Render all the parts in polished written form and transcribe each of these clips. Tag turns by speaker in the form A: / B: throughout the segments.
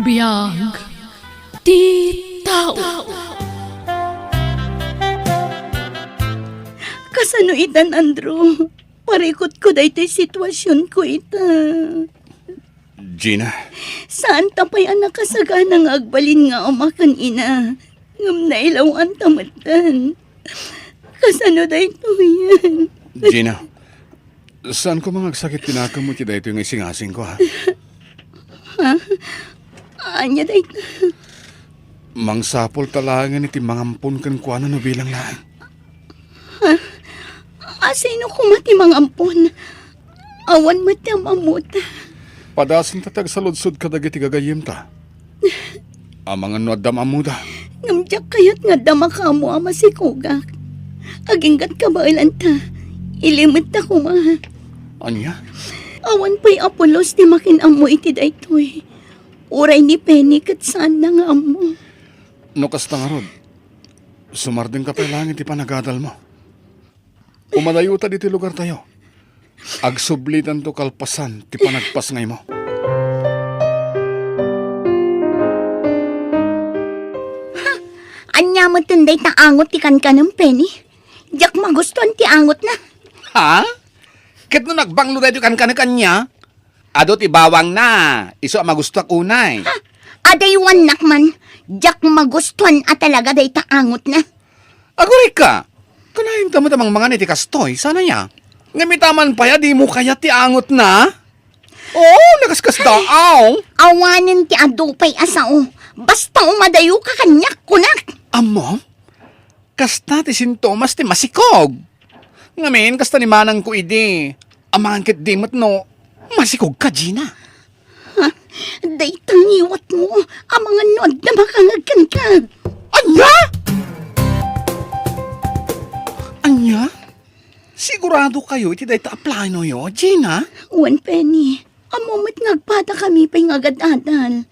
A: Biyag ti tao.
B: Kasano itan, Andrew? Parikot ko dahil sitwasyon ko ita.
C: Gina,
B: Saan tapay anak kasaganang agbalin nga umakan ina? Ngam na ilaw ang tamatan. Kasano dahil to yan?
C: Gina, saan ko mga sakit tinakamot yung dahito yung isingasing ko, ha?
B: Anya dahil
C: Mangsapol talangan iti mangampun kan kuano no bilang laang.
B: asino ko mati mangampon. Awan mati ang mamuta.
C: Padasin tatag sa ludsod kadagiti gagayim ta. Amang ano adam amuda.
B: Ngamjak kayat nga dama ka mo ama si Kugak. Aginggat ka ba ilanta? Ilimit ta ko ma.
C: Anya?
B: Awan pa'y Apolos di makinamo iti daytoy. Uray ni Penny kat saan na nga mo.
C: No kasta nga rod. Sumardeng ka pa lang iti panagadal mo. Umadayo ta diti lugar tayo. Agsublitan to kalpasan ti panagpas ngay mo.
B: Anya mo tunday ta angot ti kan ng Penny. Diyak magustuhan ti angot na.
D: Ha? Ket no nagbanglo dayo kan kanya? Ado ti bawang na. Iso ang magusto ak unay.
B: Adaywan nakman. Diyak magustuhan at talaga day ta angot na.
D: Aguri ka. Kanayin tamo tamang mga niti kastoy. Sana niya. Ngamitaman pa ya, di mo kaya ti angot na? Oh, nakaskas daaw.
B: Awanin ti adupay asao. Basta umadayo ka kanyak kunak.
D: Amo? Kasta ti sintomas ti masikog. Ngamin, kasta ni manang ko idi. Amangan kit dimot no, masikog ka, Gina.
B: Day tangiwat mo. Ang mga nod na makangagkan ka.
D: Anya? Anya? Sigurado kayo iti dahi ta apply no yo, Gina?
B: One Penny. Amumit ngagpata kami pa'y ngagadadal.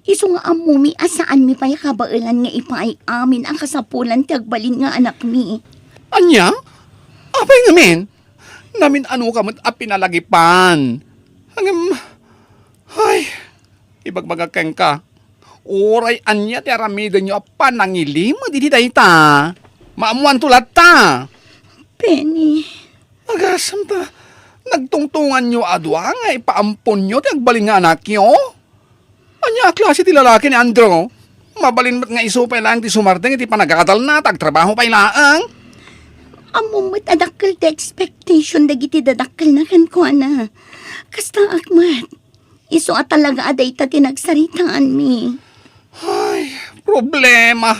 B: Iso nga amumi asaan mi pa'y kabailan nga ipaay amin ang kasapulan ti agbalin nga anak mi.
D: Anya? Apay ngamin? Namin ano ka mo't apinalagipan. Hanggang, ay, ibagbagakeng ka. Oray anya ti aramida nyo apa nangilim mo diti dahi ta. Maamuan tulat ta.
B: Penny.
D: Agasam ta. Nagtungtungan nyo adwa nga ipaampon nyo ti agbalin nga anak nyo. Anya klase ti lalaki ni Andrew. Mabalin mo't nga isupay lang ti sumardeng iti panagkakatal na tagtrabaho pa'y laang.
B: Amumit adakkel ti expectation dagiti dadakkel na kan ko na. Kasta akmat. Iso at talaga aday ta tinagsaritaan mi.
D: Ay, problema.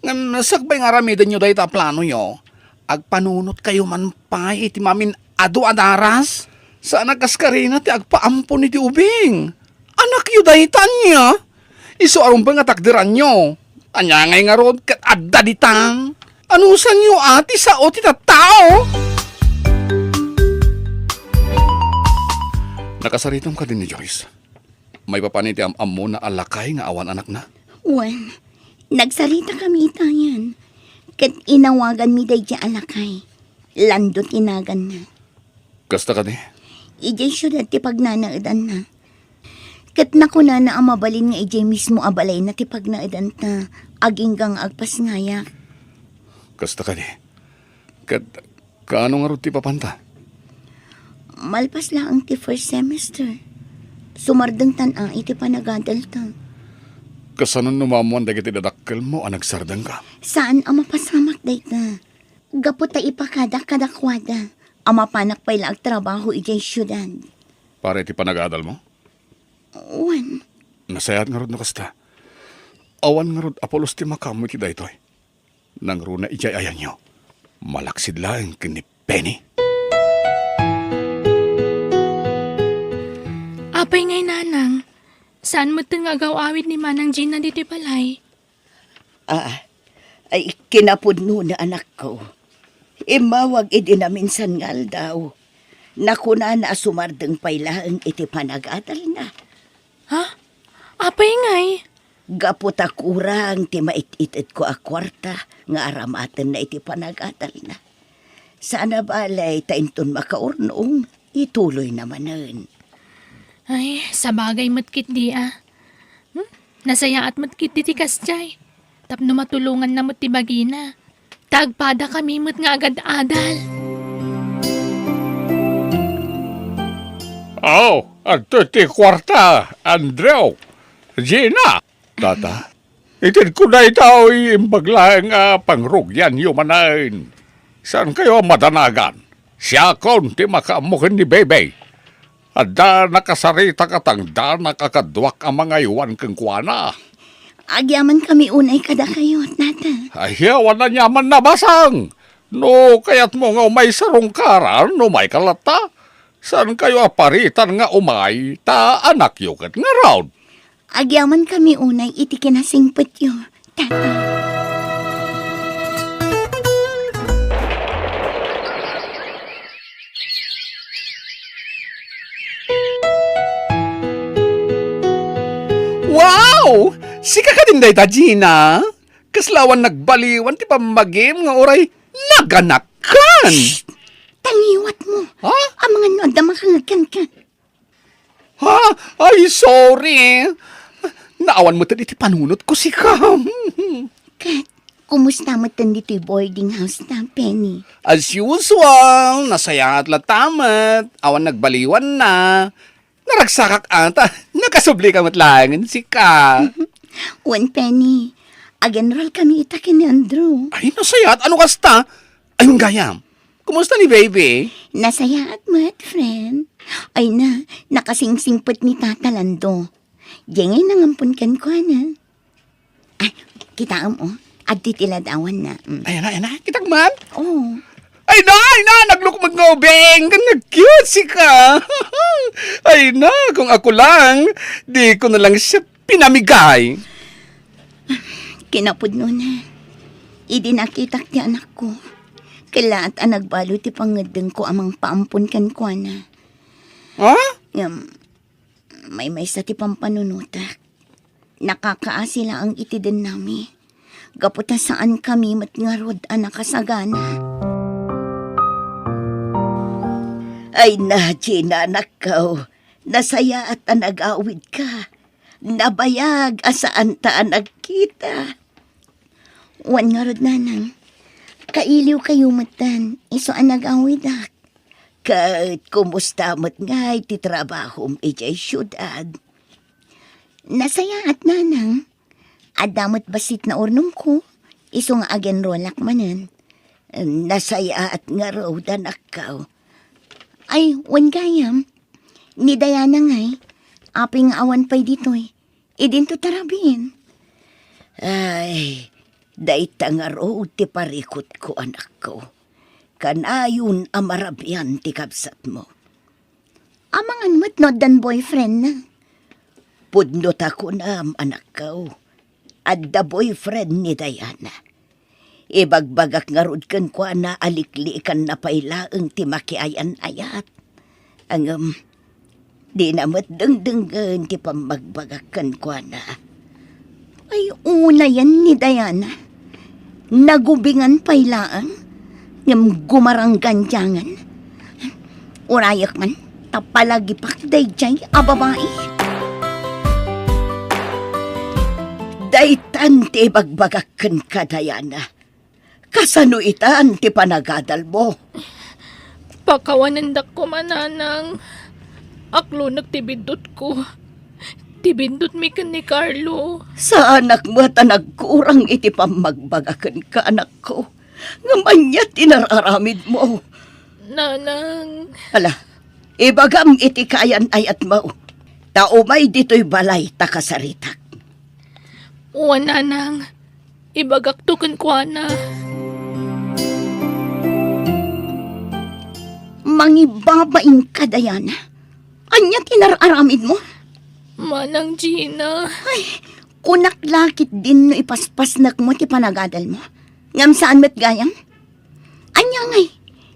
D: Nasakbay nga ramidan nyo dahi ta plano nyo. Agpanunot kayo man pa iti mamin adu adaras. Sa nagkaskarina ti agpaampon iti ubing. Anak yu dahi tanya. Iso arum ba nga takdiran nyo. Anya ngay nga rod kat adda ditang. Anusan nyo ati sa o ti tao?
C: Nakasaritom ka din ni Joyce. May papaniti am mo na alakay nga awan anak na.
B: Wan, nagsarita kami itayan. Kat inawagan mi day di alakay. Lando tinagan na.
C: Kasta ka di?
B: Ijay syudad ti pagnanaadan na. Kat nakuna na ang mabalin nga ijay mismo abalay na ti pagnaadan ta. Aginggang agpas ngayak.
C: Kasta ka di? Kaano nga ro ti papanta?
B: Malpas lang ti first semester. Sumardeng tan-a iti panagadal ta.
C: Kasanon numamuan dagiti dadakkel mo ang nagsardang ka.
B: Saan ang mapasamak day ta? Gapot ta ipakada kadakwada. Ang mapanak pa'y laag trabaho ijay syudad.
C: Para iti panagadal mo?
B: Wan,
C: Nasayat nga rod na kasta. Awan nga rod Apolos ti makamu iti daytoy. Nang runa ijay ayan nyo. Malaksid lang kini Penny.
A: Apay ngay nanang. Saan mo nga awit ni Manang Gina dito balay?
E: Ay kinapudno na anak ko. Imawag idi na minsan ngal daw. Nakuna na sumardeng pailaang iti panag-atal na.
A: Ha? Apay ngay?
E: Gaputa kurang ti mait-itit ko a kwarta nga aramaten na iti panag-atal na. Sana balay tainton makaurnong ituloy namanen.
A: Ay, sa bagay matkit di ah. Nasaya at matkit titikas jay. Tapno matulungan na ti bagina. Tagpada kami nga agad adal.
F: At ti kwarta, Andrew. Gina. Tata, itid ko na itaw imbaglang pangrugyan yumanain. Saan kayo madanagan? Siya kon ti makaamukin ni Bebe. Ada nakasarita katang da nakakadwak ang mga iwan kang kuwana.
B: Agyaman kami unay kada kayo, tata.
F: Ayawan na nyaman na basang. No, kaya't mo nga umay sarungkaran, no may kalata. Saan kayo aparitan nga umay, ta anak yukat nga round.
B: Agyaman kami unay iti kinasingpet yo, tata.
D: Wow! Sika ka din day ta, Gina. Kaslawan nagbaliwan ti pamagim nga oray naganakan.
B: Taliwat mo.
D: Ha?
B: Ang mga noda makangagkan ka.
D: Ha? Ay, sorry. Naawan mo tadi ti panunot ko sika.
B: Kat, kumusta mo dito boarding house na, Penny?
D: As usual, nasaya at latamat. Awan nagbaliwan na. Naragsakak ata. Nakasubli ka matlangan sika.
B: One Penny, agenral kami itakin ni Andrew.
D: Ay, nasaya at ano kasta? Ayun gayam. Kumusta ni baby?
B: Nasaya at mat, friend. Ay na, nakasingsingpot ni Tata Lando. Diyengay nangampun kan ko na. Ay, kita mo, at titiladawan na.
D: Ayan na, kitang man.
B: Oh,
D: Ay na, nagluk mag-ngobeng, nag-cute si ka. Ay na, kung ako lang, di ko na lang siya pinamigay.
B: kinapod no na. Idi nakitak ti anak ko. Kalaat ang nagbalo ti pangadeng ko amang paampun kan ko na.
D: Ha?
B: May sa ti pampanunutak. Nakakaasila ang itiden nami. Gaputa saan kami matngarod anak kasagana.
E: Ay na, Gina, anak ko. Nasaya at nag-awid ka. Nabayag asaan ta nagkita.
B: Wan nga rod nanang. Kailiw kayo matan. Iso ang nag-awid ak.
E: Kahit kumusta mo't ngay ti trabahom ijay syudad.
B: Nasaya at nanang. Adamot basit na ornong ko. Iso nga agen rolak manan.
E: Nasaya at nga raw anak ko.
B: Ay, wan gayam. Ni Diana ngay. Aping awan pa'y dito'y. Idin to tarabin.
E: Ay, dayta nga raw ti parikot ko anak ko. Kanayon amarabian ti kabsat mo.
B: Amangan mo't no dan boyfriend na.
E: Pudnot ako na anak ko. At the boyfriend ni Diana. Ibagbagak nga rod kan kwa na aliklikan na pailaang ti makiayan ayat. Ang di namat dengdengan ti pamagbagakan kwa na.
B: Ay, una yan ni Diana. Nagubingan pailaang. Ngam gumaranggan jangan. Urayak man, tapalagi pakday jay ababai.
E: Daytan ti bagbagakan ka, Diana. Kasano itan ti panagadal mo?
A: Pakawanan ko mananang. Aklo nagtibindot ko. Tibindot mi kan ni Carlo.
E: Sa anak mo ta nagkurang iti pamagbagakan ka, anak ko. Ngaman niya tinararamid mo.
A: Nanang.
E: Hala, ibagam iti kayan ayat mo. Taumay dito'y balay takasaritak.
A: Uwan nanang. Ibagaktukan ko na.
B: Mangibabain ka, Diana. Anya tinararamid mo?
A: Manang Gina.
B: Kunaklakit din no ipaspasnak mo ti panagadal mo. Ngam saan met gayang? Anya ngay,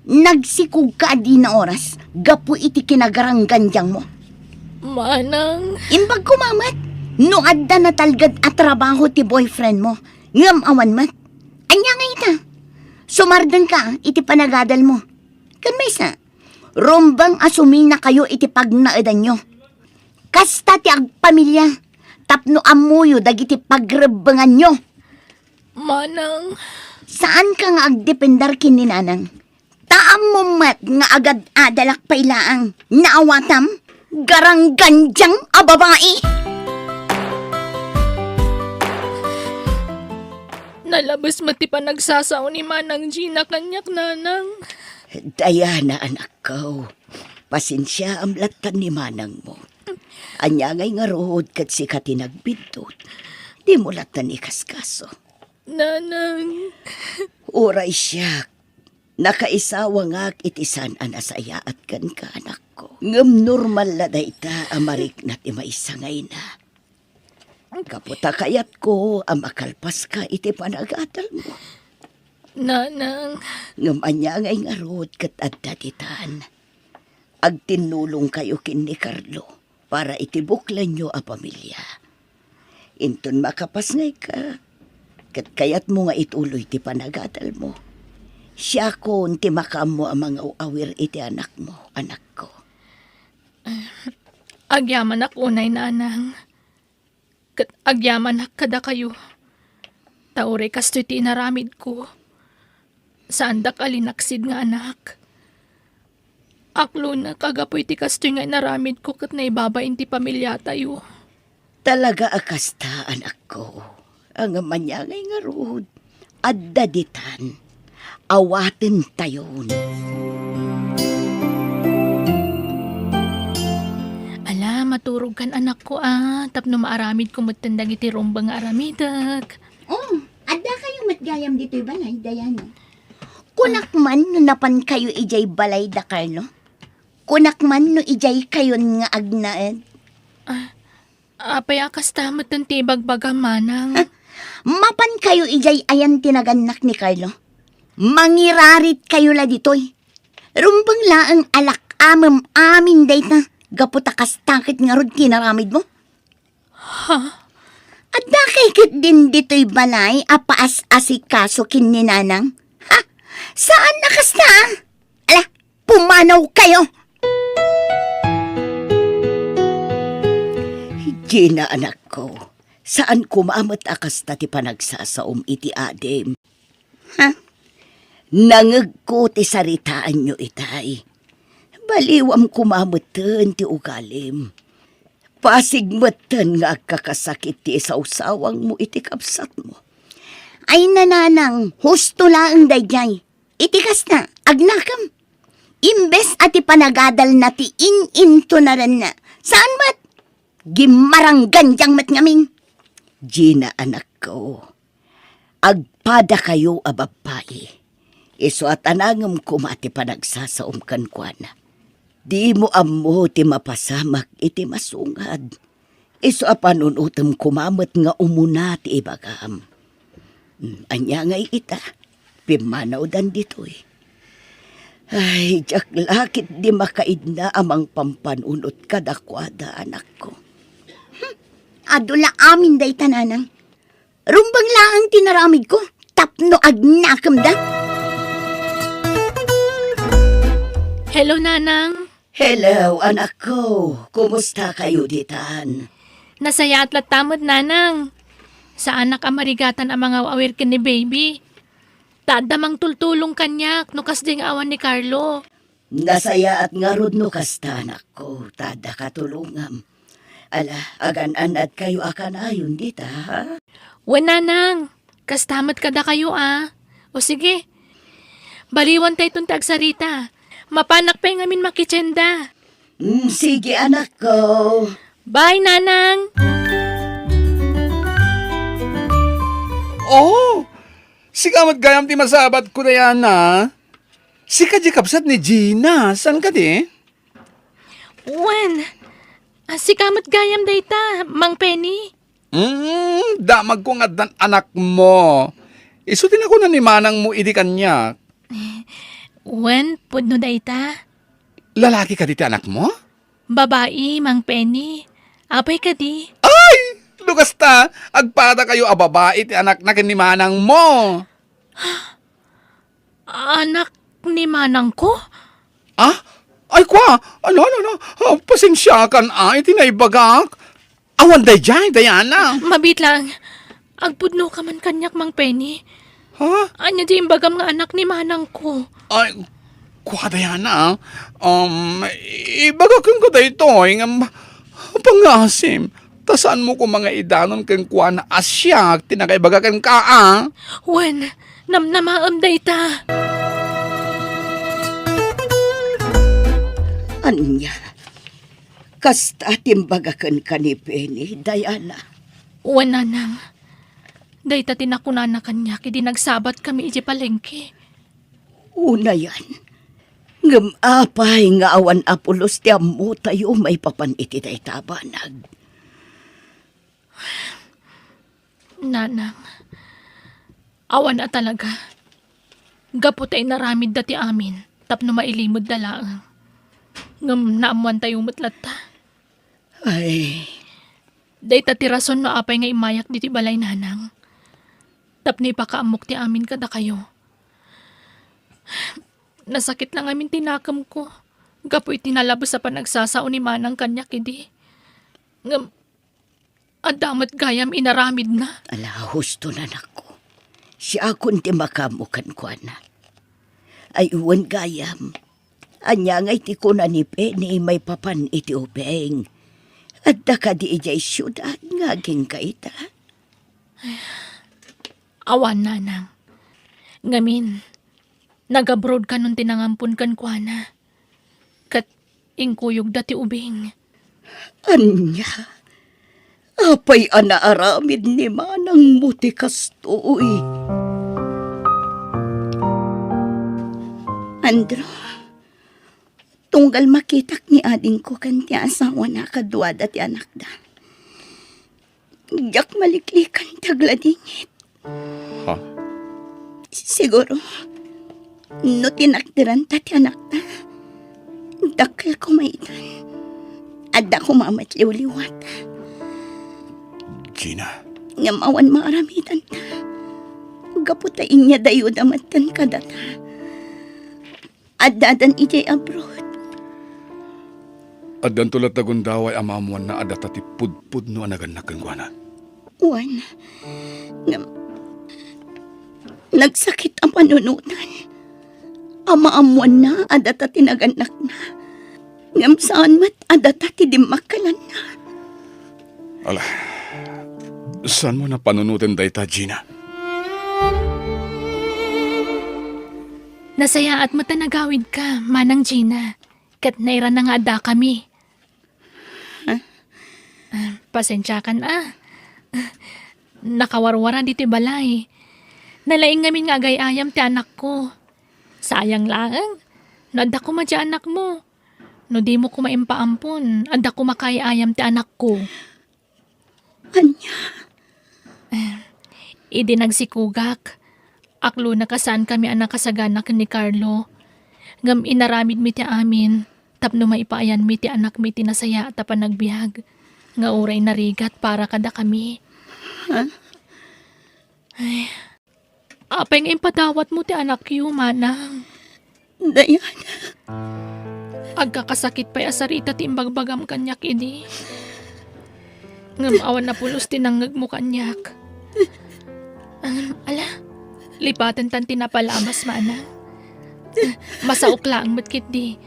B: nagsikog ka di na oras, gapu iti kinagaranggan diyang mo.
A: Manang.
B: Imbag kumamat, no adda na talgad at trabaho ti boyfriend mo, ngam awan mat. Anya ngay ita, sumardan ka iti panagadal mo. Kan may sa, rumbang asumi na kayo iti pagnaadan nyo. Kasta ti agpamilya, tapno amuyo dagiti pagrebangan nyo.
A: Manang,
B: Saan ka nga agdependar kini nanang? Taam mo mat nga agad adalak pailaang naawatam garang ganjang a babae.
A: nalabas mati pa nagsasaw ni Manang Gina kanyak nanang.
E: Diana, anak ko. Pasensya ang latan ni manang mo. Anya ngay nga rohod kat si katinagbidot. Di mo latan ni kaskaso.
A: Nanang,
E: Uray siya. Nakaisawa nga itisan anasaya at kan ka anak ko. Ngam normal na dayta amarik na ti maisangay na. Kaputa kayat ko ang makalpas ka iti panagadal mo.
A: nanang,
E: Ngam anya ngay nga rohod kat adaditan. Agtinulong kayo kin ni Carlo para itibuklan nyo a pamilya. Inton makapas ngay ka, kat kayat mo nga ituloy ti panagadal mo. Siya ko ti makam mo ang mga uawir iti anak mo, anak ko.
A: agyaman ak unay nanang. Kat agyaman ak kada kayo. Taure kasto ti inaramid ko. Saan dak alinaksid nga anak. Aklo na kagapoy ti kasto nga inaramid ko kat naibabain ti pamilya tayo.
E: Talaga akasta, anak ko. Ang manyangay nga rood. Addaditan. Awaten tayon.
A: Ala, maturog kan anak ko tapno maaramid ko matandang iti rumbang nga aramidak.
B: Oh, ada kayo matgayam dito'y balay, Dayana. Kunak man no napan kayo ijay balay da Carlo. Kunak man no ijay kayon nga agnaed.
A: Apay akas tamat ng tibagbaga manang.
B: Mapan kayo ijay ayan tinaganak ni Carlo. Mangirarit kayo la ditoy. Rumbang laang alak amam amin dayta. Gaputakas takit nga rod kinaramid mo.
A: Ha?
B: At dakay din dito'y balay apaas asikaso kin ni nanang. Ha? Saan nakas na? Ala, pumanaw kayo.
E: Gina, anak ko. Saan kumamat akas ti panagsasaom iti adem?
B: Ha?
E: Nangag ko ti saritaan nyo itay. Baliwam kumamatan ti ugalim. Pasigmatan nga kakasakit ti isaw-sawang mo iti kapsat mo.
B: Ay nananang, husto laang dayjay. Itikas na, agnakam. Imbes ati panagadal na ti in-into na rin na. Saan mat? Gimarang ganjang mat ngamin.
E: Gina, anak ko. Agpada kayo a babae. Iso at anangam kumati panagsasaom kankwana. Di mo amo ti mapasamak iti masungad. Iso a panunutam kumamat nga umuna ti ibagam. Anya ngay ita, pimanaw dan ditoy. Ay, jak lakit di makaid na amang pampanunot kadakwada, anak ko.
B: Adula amin day tananang. Rumbang laang tinaramid ko, tapno agnakam da.
A: Hello, nanang.
E: Hello, anak ko. Kumusta kayo ditan?
A: Nasaya at latamad, nanang. Sa anak amarigatan ang mga awir kin ni baby. Tadamang tultulong kanyak, nukas ding awan ni Carlo.
E: Nasaya at ngarod no kasta, anak ko. Tada katulungam. Ala, agan-an at kayo akan ayon dita, ha?
A: Wen, nanang. Kastamat kada kayo, O sige. Baliwan tayo itong tagsarita. Mapanak pa yung amin makitsenda.
E: Sige, anak ko.
A: Bye, nanang.
D: Oh, si kamat gayam ti masabat ko na yan Si ka di kapsat ni Gina, saan ka di?
A: Wen. Si kamat gayam dayta, Mang Penny.
D: Damag ko nga dan anak mo. Isutin ako na ni manang mo idi kanya.
A: Wen, pudno dayta.
D: Lalaki ka di ti anak mo?
A: Babae, Mang Penny. Apay ka di.
D: Ay! Lukas ta, agpada kayo a babae ti anak na ni manang mo.
A: Anak ni manang ko?
D: Ah? Ay kwa, ano, pasensya kan iti naibagak. Awan day jay, Diana.
A: Mabit lang. Agpudno ka man kanyak Mang Penny.
D: Ha?
A: Anya di imbagam nga anak ni manang ko.
D: Ay, kuha Diana. Ibagakon ko dito, nga pangasim. Tasaan mo ko mga idanon kang kuha na asyak, tinakaibagakan ka,
A: Wen, namnamaam day ta.
E: Anya, kasta timbagakan ka ni Penny, Diana.
A: Wen, nanang. Day ta tinakunan na kanya, kidi nagsabat kami iji palengke.
E: Una yan. Ngam apay nga awan apulos ti ammo tayo may papaniti day tabanag.
A: Nanang, awan na talaga. Gaputay naramid dati amin, tapno mailimod dalaang. Ngam naamuan tayong mutlata.
E: Ay,
A: Day ta tirason no apay nga imayak diti balay nanang. Tapni pa kaamok ti amin kada kayo. Nasakit lang amin tinakam ko. Gapoy tinalabas sa panagsasao ni manang kanya kidi. Ngam, adamat gayam inaramid na.
E: ala husto na nako. Si akon ti makamukan ko na. Ay uwan gayam. Anya ngay ti ko na ni Penny may papan iti upeng. At ka di ijay syudad nga ging kaita.
A: Awan nanang. Ngamin, nag-abroad ka nun tinangampun kan kuana. Kat ingkuyog dati ubing.
E: Anya, apay anaaramid ni manang mutikas to'y.
B: Andro, tunggal makitak ni ading ko kan ti asawa na kadwa dati anak da. Yak maliklikan tagladingit.
F: Ha?
B: Siguro, no tinakdiran tati anak da. Dakil ko maitan. Adda ko mamatliw-liwat.
C: Gina,
B: Ngamawan maaramitan ta. Gaputain niya dayo damatan kadata. Addadan ijay abroad.
C: adan tulat tagundaway amamuan na adata ti pudpud no anagan nakangwana.
B: Juan, nagsakit ang panunutan. Amaamuan na, adata tinaganak na. Ngam saan mat, adata tidimakalan na.
C: Ala, saan mo na panunutin dayta, Gina?
A: Nasaya at matanagawid ka, manang Gina. Kat naira na nga da kami. Pasensya ka na. Nakawarwara diti balay. Nalaing ngamin nga agay-ayam ti anak ko. Sayang lang. Nada ko madya anak mo. No di mo ko maimpaampon. Anda ko makayayam ti anak ko.
B: Anya,
A: Idi nagsikugak. Aklo na kasaan kami anak kasaganak ni Carlo. Ngam inaramid mi ti amin. Tapno maipaayan mi ti anak mi ti nasaya at panagbiag. Nga uray narigat para kada kami. Ay, apay nga impadawat mo ti anak yu, manang.
B: Diana,
A: Agkakasakit pa'y asarita ti imbagbagam kanyak idi. Ngam awan na pulos tinangag mo kanyak. Ala, lipatan tan tinapalamas, manang. Masaukla ang matkit di.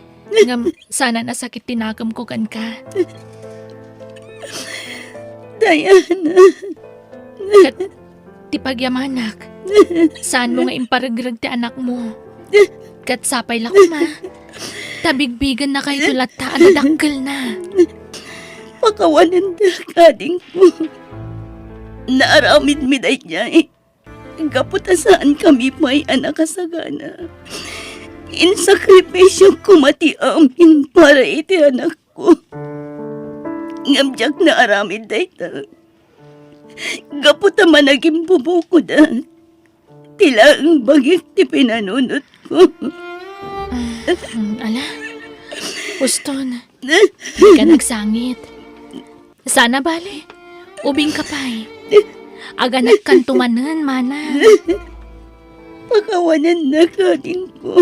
A: Ngam sana nasakit tinagam ko kan ka.
B: Diana,
A: Kat ti pagyamanak. Saan mo nga imparagrag ti anak mo? Kat sapay lako ma. Tabigbigan na kayo tulat ta adadakkel na.
B: pakawanan da kading ko. Naaramid mi day niya eh. Kaputasaan kami may anak kasagana. Insakripisyo ko mati amin para iti anak ko. Ngamjak na aramid day ta. Gaputa managing bubuko da. Tila ang bagik ti pinanunot ko.
A: Ala, Uston, di ka nagsangit. Sana bale, ubing kapay. Aganak kan tumanan, mana.
B: Pakawanan na kading ko.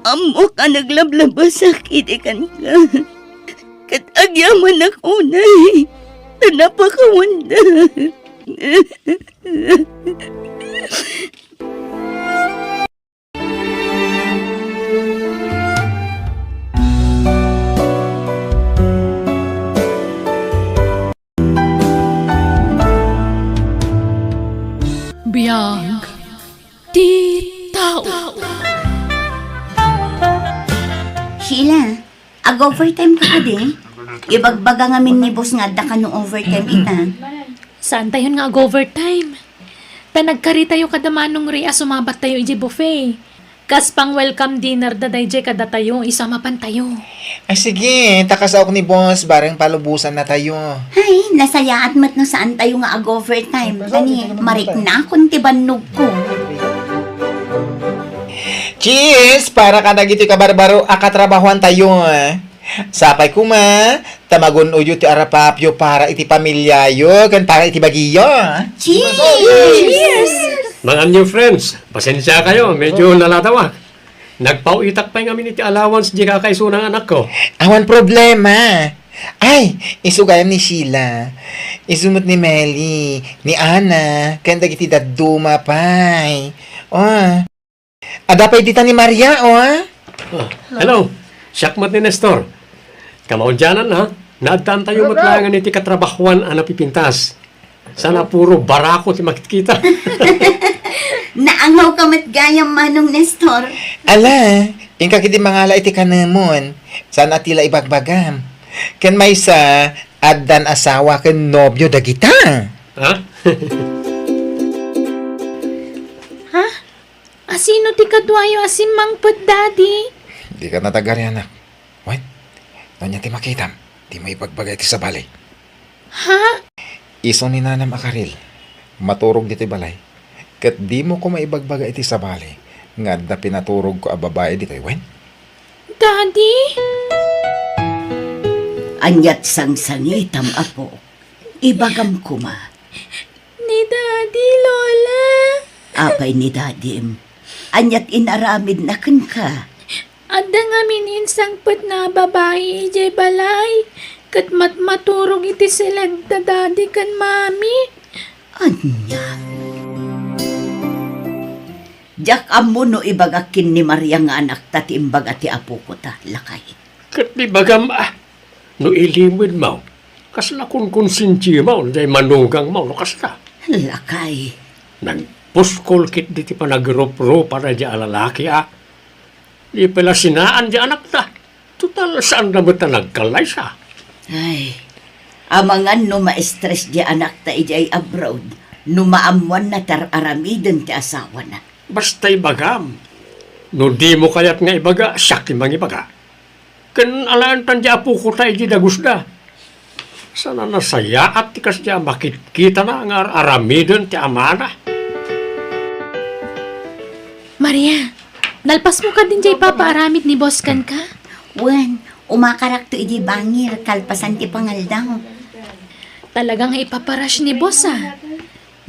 B: Amo ka naglablabas sa kitikan ka. Kat agyaman ako nay. Napakawanda.
A: Biyag. Di tao.
B: Sheila, ag-overtime ka pa di? Ibagbaga ngamin ni boss nga da ka no overtime ita.
A: Saan tayo nga overtime? Ta nagkari tayo kada manong rea sumabat tayo iji buffet. Kas pang welcome dinner daday jay kada tayo, isama pan tayo.
G: Ay sige, takas ako ni boss, bareng palubusan na tayo.
B: Ay, nasayaat mat no saan tayo nga ag-overtime. Ani, marik na kung tibanog ko.
G: Cheers! Para ka nagito ka barbaro, akatrabahuan tayo. Sapay kuma, tamagon uyo ti arapapyo para iti pamilyayo, kan para iti bagiyo.
B: Cheers!
H: Mga new friends, pasensya kayo, medyo nalatawa. Nagpauitak pa yung amin iti allowance di kakaiso ng anak ko.
G: Awan problema. Ay, isugayan ni Sheila. Isumot ni Melly, ni Ana, kan dagiti daduma pay. Oh. Adapay dita ni Maria, oh.
H: Hello, Syakmat ni Nestor. Kamaudyanan ha, naadtaan tayo matlangan iti katrabahuan ang napipintas. Sana puro barako ti makikita.
B: Naangaw ka mat gayang manong Nestor.
G: Ala, yung kakiti mangala iti kanamon. Saan atila ibagbagam. Kan may sa addan asawa kan nobyo dagita.
H: Ha?
A: Asino ti kadwayo asim mangpad daddy?
G: Di ka natagari, anak. Wen, doon niya ti makitam. Di mo ipagbagay ti sa balay.
A: Ha?
G: Iso ni Nanam Akaril. Maturog dito balay. Kat di mo ko maibagbagay ti sa balay. Nga da pinaturog ko a babae dito, wen?
A: Daddy?
B: Anyat sang-sangitam apo. Ibagam kuma.
A: Ni daddy, lola.
B: Apay ni dadim. Anyat inaramid na kan ka.
A: Adda nga mininsang put na babae ije balay. Kat maturog iti sila daddy kan mami.
B: Anya. Jak amo no ibagakin ni Maria nga anak tati imbaga ti apo ko ta lakay.
H: Kat di bagam no ilimid mo. Kasla kun konsinti mo, jay manugang mo, no kasla.
B: Lakay.
H: Nagpuskol kit di ti panagropro para di alalaki Di pala sinaan di anak ta. Total saan na mo ta nagkalay sa?
B: Ay. Amangan no ma-stress di anak ta ijay abroad. No maamuan na tar-aramidon ti asawa na.
H: Basta ibagam. No di mo kayat nga ibaga, sakti mang ibaga. Kan alaan tan di apo ko tayo di dagusda. Sana nasaya at tikas di makikita na nga aramidon ti amana.
A: Maria, nalpas mo ka din jay papaaramid ni boss kan ka?
B: Wen, umakarak to ijay bangir kalpasan ti pangaldaw.
A: Talagang ipaparash ni boss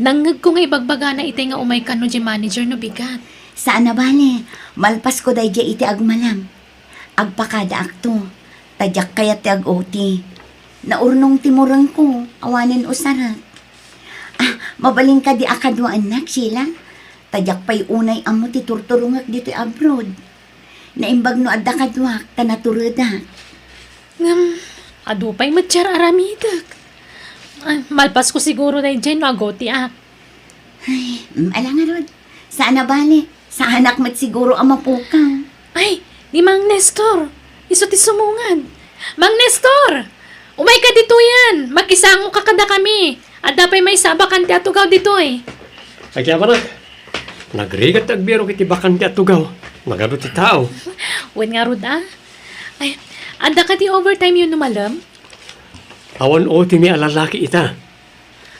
A: Nangag ko nga ibagbaga na iti nga umay kano di manager no bigat.
B: Saan na bale? Malpas ko day iti agmalam. Agpakada akto. Tadyak kaya ti ag-OT. Naurnong timurang ko. Awanin usarat. Mabaling ka di akadwa anak, Sheila. Tadyak pa'y unay amo ti turturungak dito abroad. Naimbag no adda kadwak, tanaturada.
A: Adu pa'y matsyar aramidak. Malpas ko siguro na dyan no agoti
B: Ala nga rod. Saan na bale? Sa anak mat siguro ang mapukang.
A: Ay, ni Mang Nestor. Iso ti sumungan. Mang Nestor! Umay ka dito yan. Makisango ka kada kami. At dapay may sabakan ti atugaw dito
H: Ay kaya ba na? Nagrigat agbiro kiti bakan ti atugaw. Magano ti tao.
A: Wen nga rod Ay, anda ka ti overtime yun numalam?
H: Awan o ti mi alalaki ita.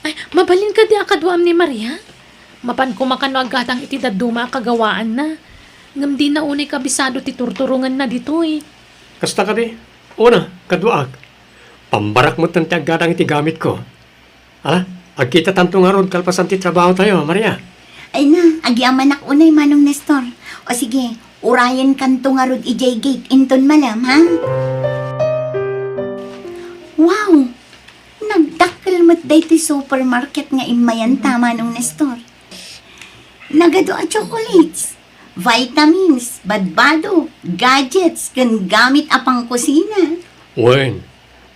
A: Ay, mabalin ka di akadwaam ni Maria? Mapan kumakano agatang iti daduma kagawaan na. Ngam di na unay kabisado ti turturungan na dito
H: Kasta ka di? Una, kaduag. Pambarak mo tanti agatang iti gamit ko. Agkita tanto nga ron kalpasan ti trabaho tayo, Maria.
B: Ay na, agyaman ak unay manong Nestor. O sige, urayan kanto nga rod ijay gate inton malam, ha? Wow! Nagdakkel mo't day ti supermarket nga imayan tama nung Nestor. Nagado ang chocolates, vitamins, badbado, gadgets, kan gamit apang kusina.
H: Wen,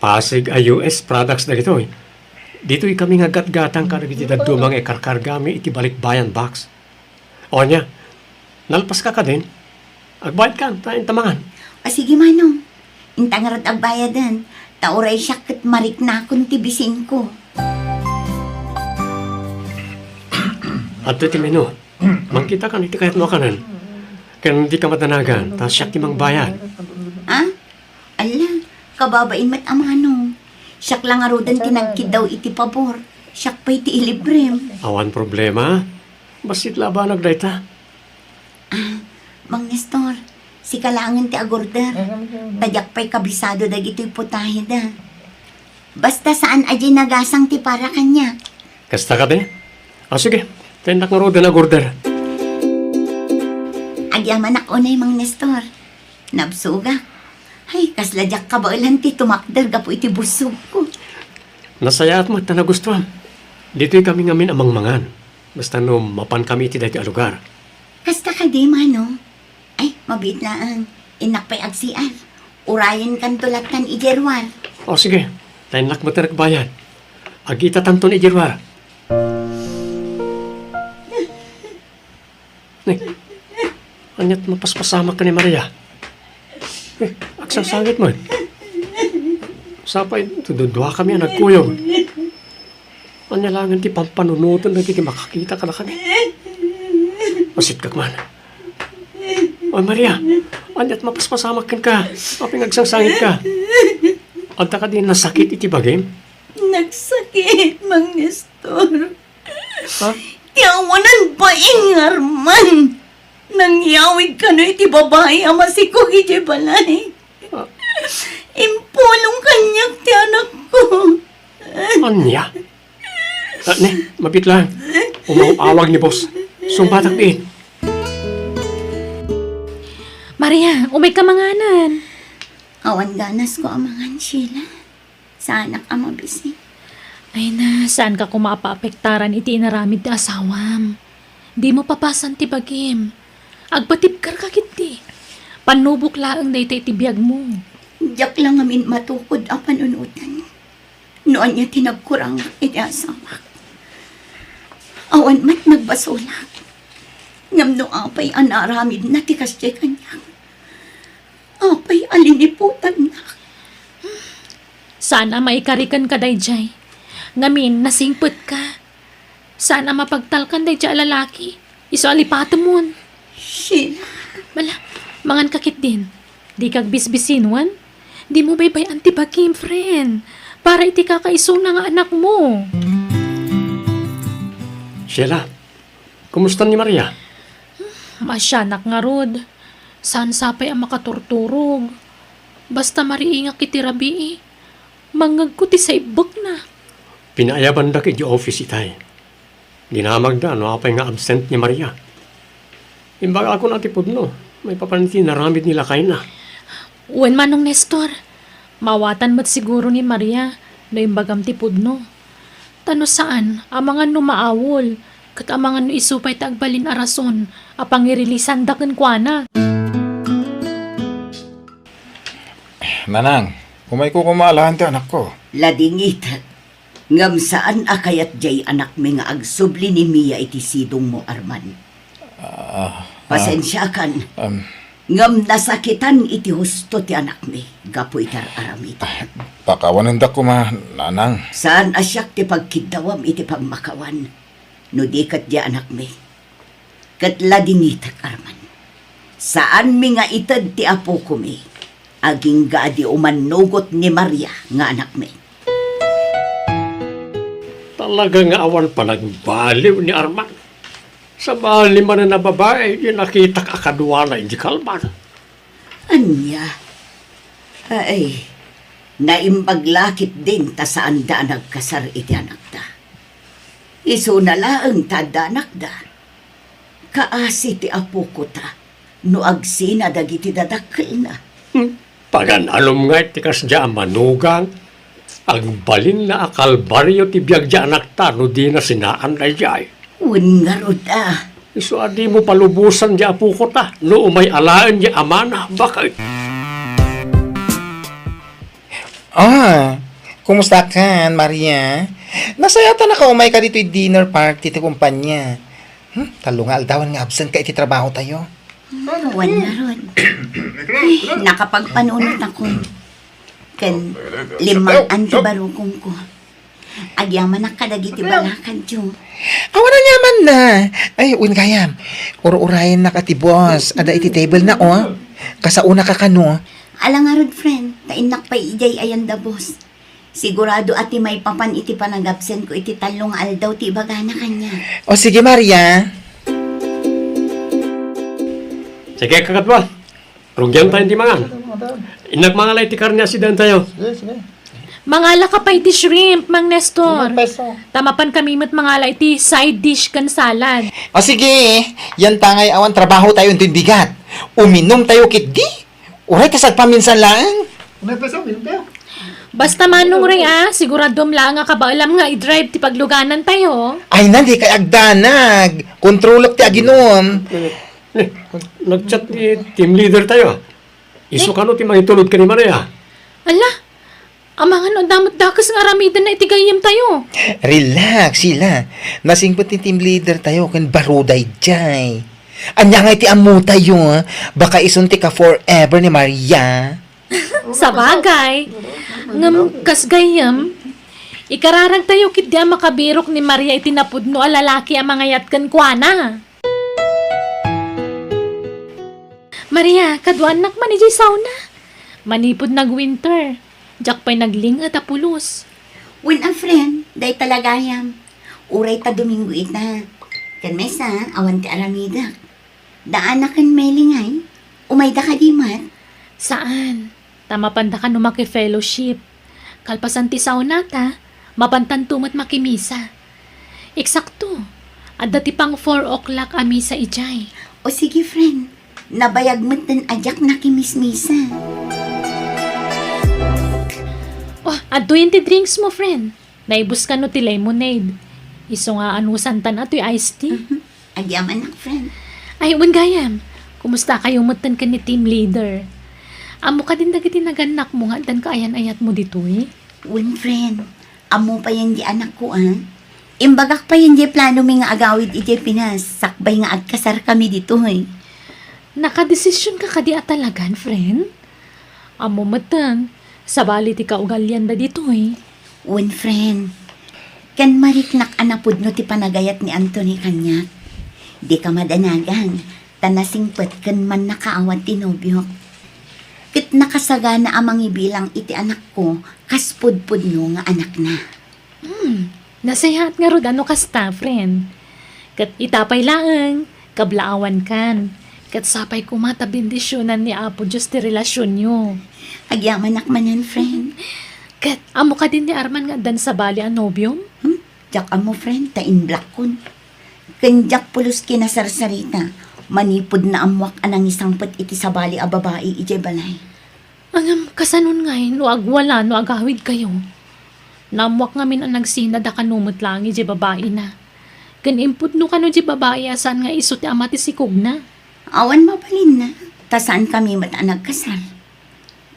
H: Pasig ay US products na ito eh. Dito'y kami nga gatgatang ka nagiti dadumang ikarkargami iti balikbayan box. O niya, nalpas ka din. Agbayad ka, tayo tamangan.
B: O sige manong, intangarad agbayadan, tauray siya kat marik na akong tibisin ko.
H: At iti menu, mangkita ka niti kahit mo kanan. Kaya hindi ka matanagan, tapos siya timang bayad.
B: Ah? Ala, kababain mat amanong. Siyak lang arudan tinagkid daw iti pabor. Siyak pa iti ilibrem.
H: Awan problema, basit laban nagdayta.
B: Mang Nestor, si kalangan ti agorder. Tadyak pa'y kabisado dagito'y putahe da. Basta saan aji nagasang ti para kanya.
H: Kasta ka din? O sige, tendak nga roda na order.
B: Agyaman ako na Mang Nestor. Nabsuga. Ay, kasladyak ka ba ulan ti tumakder gapo iti busog ko.
H: Nasaya at mata na gustuhan. Dito'y kami ngamin amang mangan. Basta no, mapan kami iti dati lugar.
B: Kasta ka di mano. Ay, mabit laan. Inak pa'y agsian. Urayan kan tulatan ijerwar.
H: O sige, tendak mo bayad. Agita tanton ijerwar. Nih, anyat mapaspasama ka ni Maria. Agsasangit mo. Sapay, tududwa kami ang nagkuyog. Anyalangan ti pampanunutan na makakita ka na kami. Masit ka man. O Maria, anyat mapaspasama ka. Aping agsasangit ka. Anta ka din nasakit iti bagim?
B: Nagsakit, Mang Nestor.
H: Ha?
B: Tiyawanan ba ingarman? Nangyawig ka na iti babae ama si Kugi di balay. Impulong kanyak ti anak ko.
H: Anya? Ne, mabit lang. Umawag ni boss. Sumpatak din.
A: Maria, umay ka manganan.
B: Awan ganas ko amangan Sheila. Sa anak ama bisi.
A: Ay na, saan ka kumapapektaran iti inaramid ti asawam? Di mo papasan ti bagim. Agpatipkar ka kiti. Panubok laang na iti biyag mo.
B: Diyak lang amin matukod ang panunutan. Noon niya tinagkurang iti asawa. Awan mat nagbasulak. Ngam no apay anaramid na tikas di kanya. Apay aliniputan na.
A: Sana maikarikan ka dayjay. Ngamin, nasingput ka. Sana mapagtalkan dayjay lalaki. Iso alipato mo.
B: Sheila.
A: Mala, mangan kakit din. Di kag bisbisinwan. Di mo baybay antibagim, friend. Para iti kakaiso na nga anak mo.
H: Sheila, kumusta ni Maria?
A: Masyanak nga rod. Saan sapay ang makaturturog. Basta mariingak iti rabi. Mangagkuti sa ibok na.
H: Pinaayaban da kay di office itay. Ginamag da, no apay nga absent ni Maria. Imbaga ako natipod no. May papaniti naramid nila kay na.
A: Uwan manong Nestor. Mawatan mo't siguro ni Maria no imbagam tipod no. Tano saan, amangan no maawol. Kat amangan no isupay tagbalin arason. Apang irilisan daken kwa na.
I: Nanang, kumay ko kumalahan ti anak ko.
E: Ladingitat, ngam saan akayat jay anak mi nga agsubli ni Mia iti sidong mo, Arman. Pasensya kan, ngam nasakitan iti husto ti anak mi, gapo itar aramid.
I: Pakawanan da ko ma, nanang.
E: Saan asyak ti pagkidawam iti pagmakawan, no di kat di anak mi. Kat ladingitat, Arman. Saan mi nga itad ti apo ko mi, aging gaadi umanugot ni Maria nga anak mi.
H: Talaga nga awan pa nagbaliw ni Arman. Sa bali man na babae, yung nakita ka akadwa na hindi kalman.
E: Anya? Ay, naimbaglakit din ta saan da nagkasar iti anak da. Iso na laang ta da anak da. Kaasi ti apo ko ta, no agsina dagiti dadakil na.
H: Pagan alom nga iti kasya manugang. Ang balin na akalbaryo ti biyagya anak ta no di na sinaan na jay.
E: Un nga rod
H: Iso adi mo palubusan di apo ko ta. No umay alaan di amana. Bakit?
G: Kumusta ka, Maria? Nasayata na ka umay ka dito dinner party ti kumpanya. Talungal dawan nga absent ka iti trabaho tayo.
B: Wan nga rod. Nakapagpanunot ako. Ken 5 antibarukong ko. Agyaman na kadagiti balakan tiyo.
G: Awan na yaman na. Ay, un kayam. Uro-urayan na ka ti boss. Ada iti table na, oh. Kasauna ka kano.
B: Alang nga rod, friend. Tainak pa ijay ayan da boss. Sigurado ati may papan iti panagabsen ko iti talong aldaw ti bagana kanya.
G: O sige, Maria.
H: Sige kakatwa. Rugyan tayo di mangan. Inak mga lay ti karne asidan tayo.
A: Mangala ka pa iti shrimp, Mang Nestor. Tamapan kami mat mangala iti side dish kan salad.
G: O sige, yan tangay awan trabaho tayo ito bigat. Uminom tayo kit di. Uray kasag paminsan lang.
A: Basta manong rin siguradom lang nga kabaalam nga i-drive ti pagluganan tayo.
G: Ay di kay agdanag. Kontrolok ti aginom.
H: Nag-chat ni team leader tayo. Iso ka no ti mangitulod ka ni Maria.
A: Ala, amangan o damot dakas nga ramidan na itigayim tayo.
G: Relax sila. Nasingpot ni team leader tayo kan baruday jay. Anya nga iti amu tayo. Baka isunti ka forever ni Maria.
A: Sa bagay, ngam kasgayam, ikararag tayo kit di makabirok ni Maria itinapudno a lalaki ang mga yatkan kuana. Maria, kadwanak man ijay sauna. Manipod nag-winter. Diyak pa'y nagling at apulos.
B: When a friend, day talagayam. Uray ta Domingo ita. Kan mesa, awan ti aramida. Daan na kan melingay. Umay da ka di mat.
A: Saan? Tamapanda ka no maki-fellowship. Kalpasan ti sauna ta, mapantan tumat makimisa. Eksakto. At dati pang 4 o'clock amisa ijay.
B: O sige friend, nabayag mo't tan ajak na kimismisa.
A: Oh, at 20 drinks mo, friend. Naibus ka no ti lemonade. Iso nga anusan tan ato'y iced tea.
B: Agyaman na friend.
A: Ay, gayam. Kumusta kayo mutan ka ni team leader? Amo ka din dagiti naganak mo nga dan kaayan-ayat mo dito eh.
B: When friend, amo pa yan di anak ko Imbagak pa yan di plano mi nga agawid iti Pinas. Sakbay nga agkasar kami dito
A: Nakadesisyon ka kadi atalagan, friend? Amo matan, sabali ti kaugalyan da dito eh.
B: When friend, kan mariknak anapod no ti panagayat ni Anthony kanya. Di ka madanagan, tanasingpet kan man nakaawat ti nobyo. Kit nakasagana amang ibilang iti anak ko, kaspud-pud no nga anak na.
A: Nasayahat nga rod ano kasta, friend. Kat itapay laang, kablaawan kan. Kat sapay kumata bendisyonan ni Apo Diyos ti relasyon nyo.
B: Agyaman nakman yan, friend.
A: Kat amo ka din ni Arman nga dan sa bali ang nobyom?
B: Jak amo, friend, tain black kun. Kanjak pulos kinasarsarita, manipod na amwak anang isang pet iti sabali a babae iti balay.
A: Angam, kasanon nga no agwala, no agawid kayo. Namwak ngamin ang nagsina da kanumot lang iti babae na. Kanimpod no kano iti babae asan nga iso ti ama ti sikog na.
B: Awan mabalin na, tasaan kami mata nagkasar.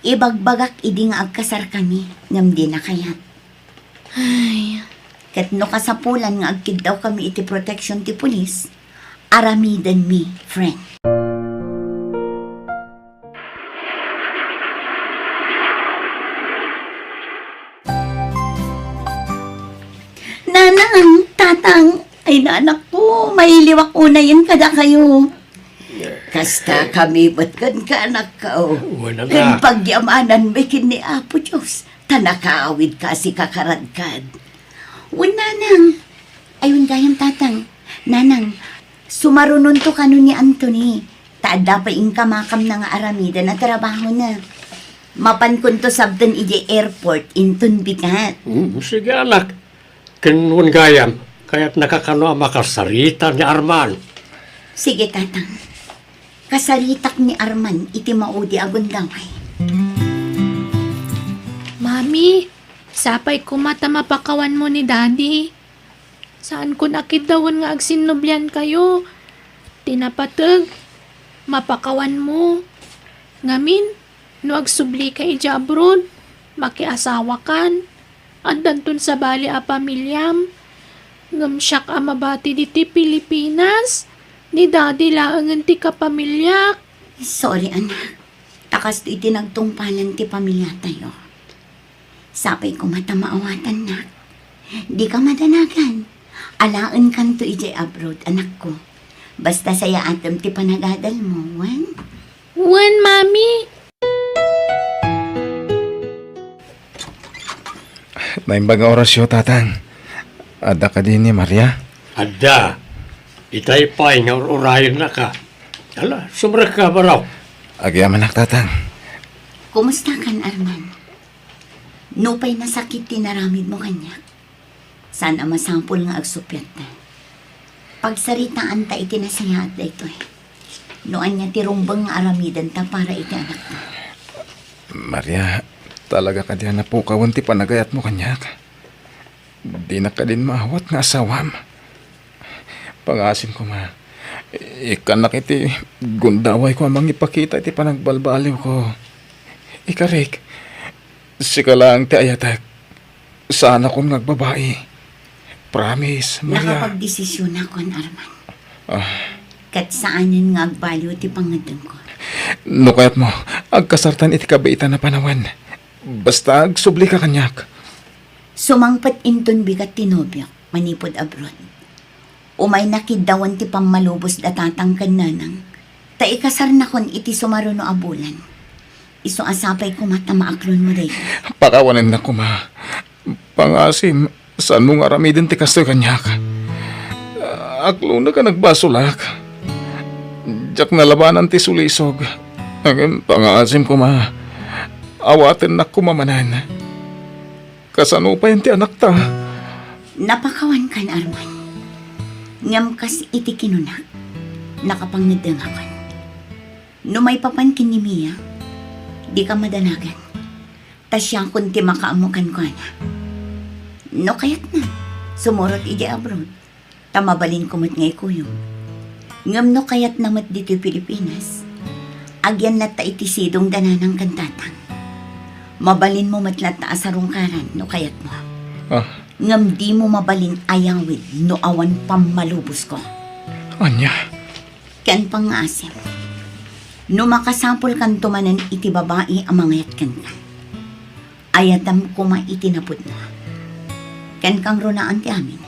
B: Ibagbagak idi nga agkasar kami, ngam di na kayat.
A: Ay,
B: Ket no kasapulan nga agkid daw kami iti protection ti pulis, aramidan mi, friend. Nanang, tatang, ay nanak ko, may liwak una yan kada kayo. Kasta kami ba't kan ka anak ka
H: Wala
B: Kan
H: na.
B: pagyamanan bikin ni Apo Diyos, tanakaawid ka si kakaradkad. Nanang, ayun gayam tatang, nanang, sumarunon to kano ni Anthony. Taada pa kamakam na nga aramida na trabaho na. Mapan kun to sabdan ije airport intun bigat.
H: Sige anak. Kinun gayam. Kaya't nakakano ang makasarita ni Arman.
B: Sige tatang, kasaritak ni Arman iti maudi agundangay.
A: Mami, Sapay ko mata mapakawan mo ni daddy. Saan ko nakidawon nga agsinubyan kayo? Tinapatag, mapakawan mo. Ngamin, no agsubli kay abroad, makiasawa kan. Andantun sa bali a pamilyam. Ngamsyak a mabati diti Pilipinas. Ni daddy laangan ti kapamilyak.
B: Sorry, anak. Takas ti itinagtungpalan ti pamilya tayo. Sapay ko mata maawatan na. Di ka madanagan. Alaan kan to ijay abroad, anak ko. Basta saya atam ti panagadal mo, wan?
A: Wan, mami.
I: Naimbag nga orasyo, tatang. Ada ka din ni Maria.
H: Ada, itay pa nga urayan na ka. Ala, sumra ka ba raw?
I: Agyaman nak, tatang.
B: Kumusta kan, Arman? Nupay na sakit tinaramid mo kanya. Sana masampol nga agsupyat na. Pagsaritaan ta itinasaya at dito eh. Noan niya tirumbang nga aramidan ta para iti anak ta.
I: Maria, talaga ka diyan na po kawanti panagayat mo kanyak. Di na ka din maawat nga asawam. Pangasim ko ma. Ikanak iti gundaway ko amang ipakita iti panagbalbaliw ko. Ikarik, sika lang ti ayatak. Sana kong nagbabae. Promise, Maria.
B: Nakapagdesisyon ako, Arman. Kat saanin nga agbaliw ti pangadang ko.
I: No kayat mo, agkasartan iti kabaitan na panawan. Basta agsubli ka kanyak.
B: Sumangpat inton bigat tinobyak, manipod abroad. Umay nakidawan ti pammalubos datatang kananang. Ta ikasar na kon iti sumaruno abulan. Iso asapay ko mata maaklon mo day.
I: Pakawanan na ko ma. Pangasim, saan mo nga ramidin ti kastoy kanyak? Aklo na ka nagbasulak. Diyak nalabanan ti sulisog. Ang pangasim ko ma. Awatin na kumamanan. Kasano pa yun ti anak ta?
B: Napakawan kan, Arman. Ngam kas iti kinunak. Nakapangedeng akan. No may papankin ni Mia, di ka madanagan. Tas siya kunti makaamukan ko na. No kayat na. Sumurot iti abroad. Tamabalin kumot ngay kuyong. Ngam no kayat namat dito Pilipinas. Agyan na ta iti sidong dananang kantatang. Mabalin mo matlat na asarungkaran no kayat mo. Ngam di mo mabalin ayawid no awan pammalubos ko.
I: Anya?
B: Ken pangasim. No makasampol kan tumanan iti babae ang mangayat kan ka. Ayatam ko maitinapod mo. Ken kang runaan ti amin.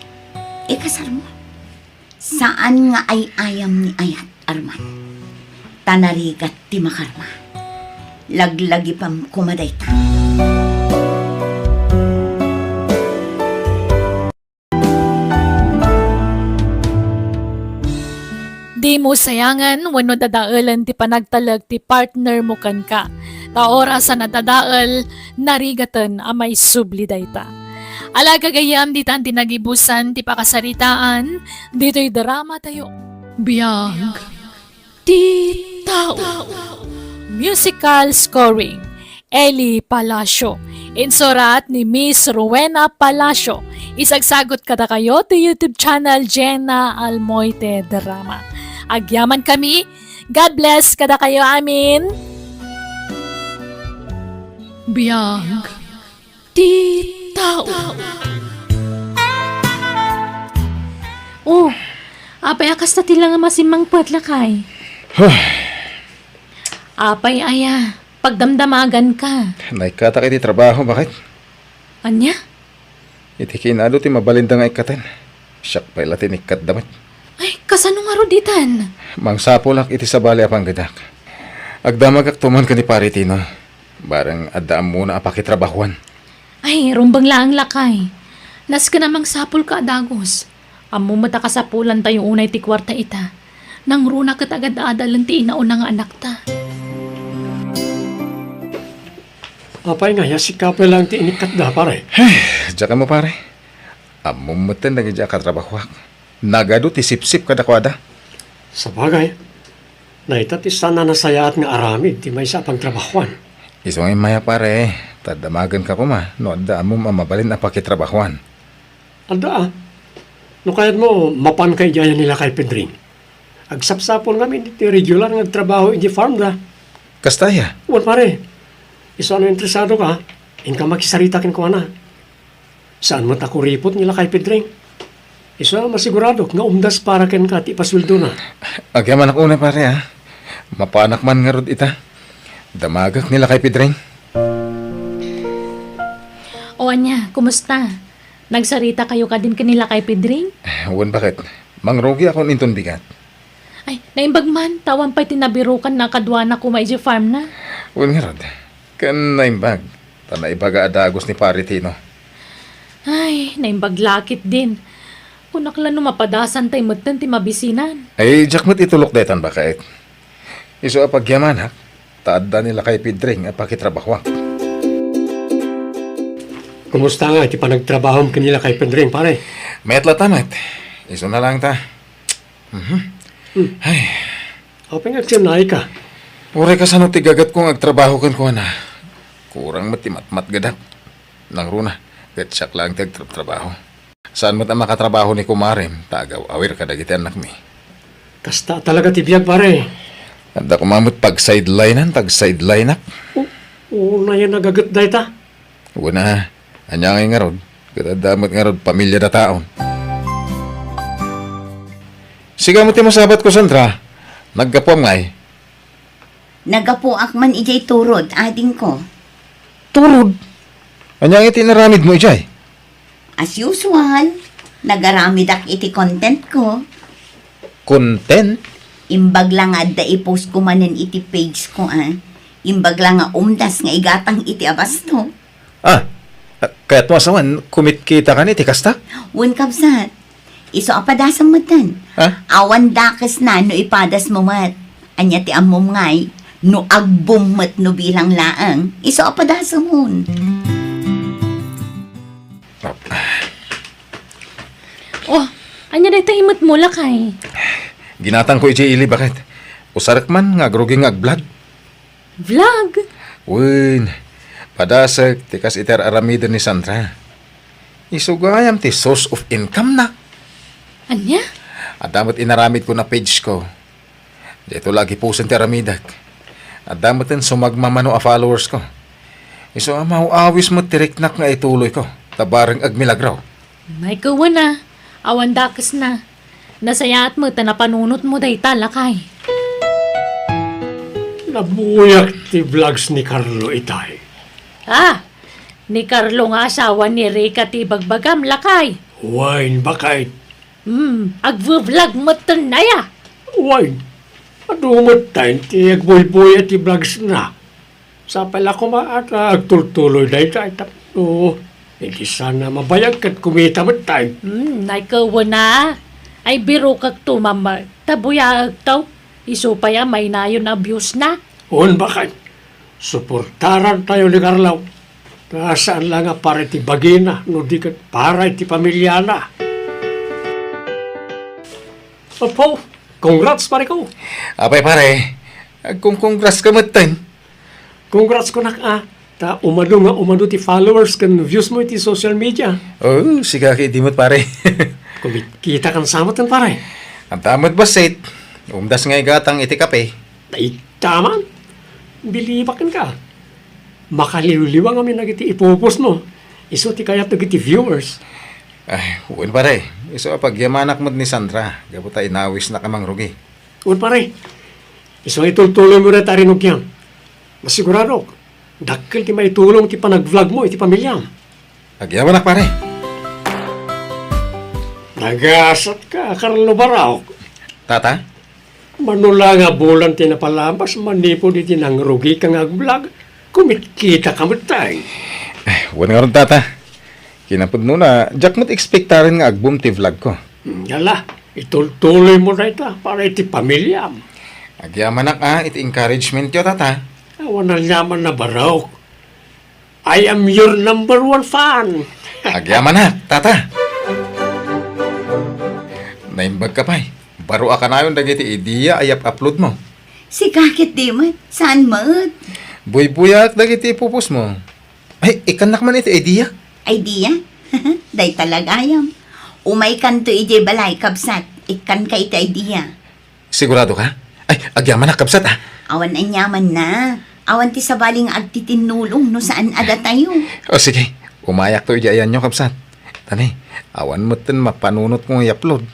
B: Ikasar mo. Saan nga ay ayam ni ayat, Arman? Tanarigat ti makarma. Laglagi pam kumaday ta.
A: Di mo sayangan wano dadaalan ti panagtalag ti partner mo kan ka. Ta oras sa nadadaal, narigatan amay subli dayta. Alaga gayam di tan tinagibusan ti pakasaritaan, dito'y drama tayo. Biyag ti tao. Musical scoring, Eli Palacio. Insurat ni Miss Rowena Palacio. Isagsagot kada kayo to YouTube channel Jenna Almoite Drama. Agyaman kami. God bless kada kayo amin. Biyag ti tao. Oh, apay akas na tila nga masimang patlakay. Apay aya, pagdamdamagan ka.
I: Naikata kiti trabaho, bakit?
A: Anya?
I: Iti kinado ti mabalinda nga ikatan. Siyak pa ilatin ikat damit.
A: Ay, kasano nga roditan?
I: Mangsapolak iti sa bali apang gadak. Agdamag aktuman ka ni Paritino. Barang addaam muna apakitrabahuan.
A: Ay, rumbang laang lakay. Nas ka namang sapol ka adagos. Amo mata kasapulan tayo unay ti kwarta ita. Nang runa kat agad adalan ti inauna nga anak ta.
H: Apay nga, yasikapay lang ti inikat da, pare.
I: Diyan ka mo pare. Amumutin na gidya katrabahuak. Nagado ti sip-sip kadakwada.
H: Sa bagay, naitatis sana nasayaat nga aramid, ti may sa pagtrabahuan.
I: Isong maya pare. Tadamagan ka ko ma, no adda mo mamabalin na pakitrabahuan.
H: Anda, no kaya't mo, mapan kay dyan nila kay Pedring. Agsapsapon namin, iti regular nga trabaho iti farm da.
I: Kastaya,
H: Wan pare, iso ano interesado ka, in ka makisaritakin ko na. Saan mo tako ripot nila kay Pedring? Iso masigurado, nga umdas para ken ka, ti pasweldo na.
I: agyaman ako na pare ha. Mapanak man nga rod ita. Damagak nila kay Pedring.
A: O anya, kumusta? Nagsarita kayo ka din kanila kay Pedring?
I: Wan bakit? Mangrugi ako ninton bigat.
A: Ay, naimbag man, tawan pa'y tinabirukan na kadwana ko may farm na.
I: Wan nga rod. Kan naimbag. Tanaibaga adagos ni pare Tino.
A: Ay, naimbag lakit din. Kunaklan no mapadasan tay matan ti mabisinan.
I: Ay, jakmat itulok detan ba kahit? Iso apagyaman ha. Taadda nila kay Pedring at pakitrabaho.
H: Kumusta nga, iti pa nagtrabaho kanila kay Pedring, pare?
I: Metla tamat. Iso na lang ta. Ay,
H: Apeng agsimnay ka.
I: uray ka sa tigagat kong agtrabaho kan ko na. Kurang matimat-mat gadak. Nang runa, gatsak lang tagtrabaho. Saan mo ta makatrabaho ni Kumarem? Tagaw, awir ka dagiti anak mi.
H: Kasta talaga tibiyag, pare.
I: Anda kumamot pag sideline-an, tag sideline up.
H: Una yan nagagat day ta.
I: Una, anya ngay nga rod. Katadamot nga rod, pamilya na taon. Siga mo ti masabat ko, Sandra. Nagkapuam ngay.
B: Nagapuak man ijay turod, ading ko.
I: Turod. Anya nga tinaramid mo, Ijay.
B: As usual, nagaraamidak iti content ko.
I: Content?
B: Imbag lang adda i-post ko manen iti page ko, Imbag lang nga umdas nga igatang iti abasto.
I: Kaya't mo asawan, kumit kita ka ni, tikasta?
B: Wan kapsat, iso apadasam mo tan.
I: Ha?
B: Awan dakes na no ipadas mo mat. Anya ti amom ngay, no agbum mat no bilang laang. Iso apadasam mo.
A: Oh, anya na imot mo lakay.
I: Ginatang ko Ijay ili, bakit? Usarak man, nga gruging agblad.
A: Vlog?
I: Win, padasag, tikas iter aramida ni Sandra. Isugayam ti source of income na.
A: Anya?
I: At damat inaramid ko na page ko. Dito lagi pusan ti aramidak. At damat din sumagmamano a followers ko. Iso mauawis mo tiriknak nga ituloy ko. Tabarang agmilagraw.
A: May kawan na. Awan dakas na. Nasayaat mo, tanapanunot mo day talakay.
H: Nabuyak ti vlogs ni Carlo itay.
A: Ni Carlo nga asawa ni Rika ti bagbagam lakay.
H: Wine bakay.
A: Agvo-vlog mo tunaya.
H: Wine. Adumot tayo ti agboy-boy at ti vlogs na. Sa pala ko maata agtultuloy day tayo tapno. Hindi sana mabayag kat kumita mo tayo.
A: Naikawan na. Ay biro kag tumama. Tabuyag taw. Isupaya may nayon abuse na.
H: On bakay. Suportaran tayo ni Carlo. Nasaan lang nga para ti bagina. No di ka para ti pamilya na. Opo, congrats pare ko.
I: Apay pare, kung congrats ka matan.
H: Congrats ko na ta umado ti followers kan views mo iti social media.
I: Oh, siga ka idimot pare.
H: Kita kan samot kan pare.
I: Ang tamad ba, Seth? Umdas nga igatang iti kape.
H: Ay, tama. Bilibakan ka. Makaliwliwang kami nagiti ipupos mo. Iso ti kayat nagiti viewers.
I: Ay, uwan pare. Iso pagyamanak mo ni Sandra. Gabuta inawis na kamang rugi.
H: Un pare, iso itultuloy mo na tarinog yan. Masigurado, dakil ti maitulong ti panag-vlog mo iti pamilyam.
I: Agyamanak pare.
H: Nagasat ka, Carlo Barao.
I: Tata?
H: Manula nga bulan ti napalabas, manipo di tinangrugi kang ag-vlog. Kumitkita ka matay.
I: Ay, uwan nga ron tata. Kinapod mo na, Jack mo't expectarin nga agbum ti vlog ko.
H: Yala, itultuloy mo na ita para iti pamilyam.
I: Agyamanak iti encouragement yo tata.
H: Awan na yaman na Barao. I am your number one fan.
I: Agyamanak, tata. Naimbag ka pa'y. Baro ka na yun dagiti idea ayap upload mo.
B: Si kakit di mat, saan mat?
I: Buy-buyak dagiti pupus mo.
G: Ay, ikanak man ito idea.
B: Idea? Day talaga ayam. Umay kan to ije balay kabsat. Ikan ka iti idea.
G: Sigurado ka? Ay, agyaman na kabsat ah.
B: Awan ang yaman na. Awan ti sabaling agtitinulong no saan ada tayo.
G: O sige, umayak to ijayan nyo kabsat. Tani, awan mo tin mapanunot ko i-upload.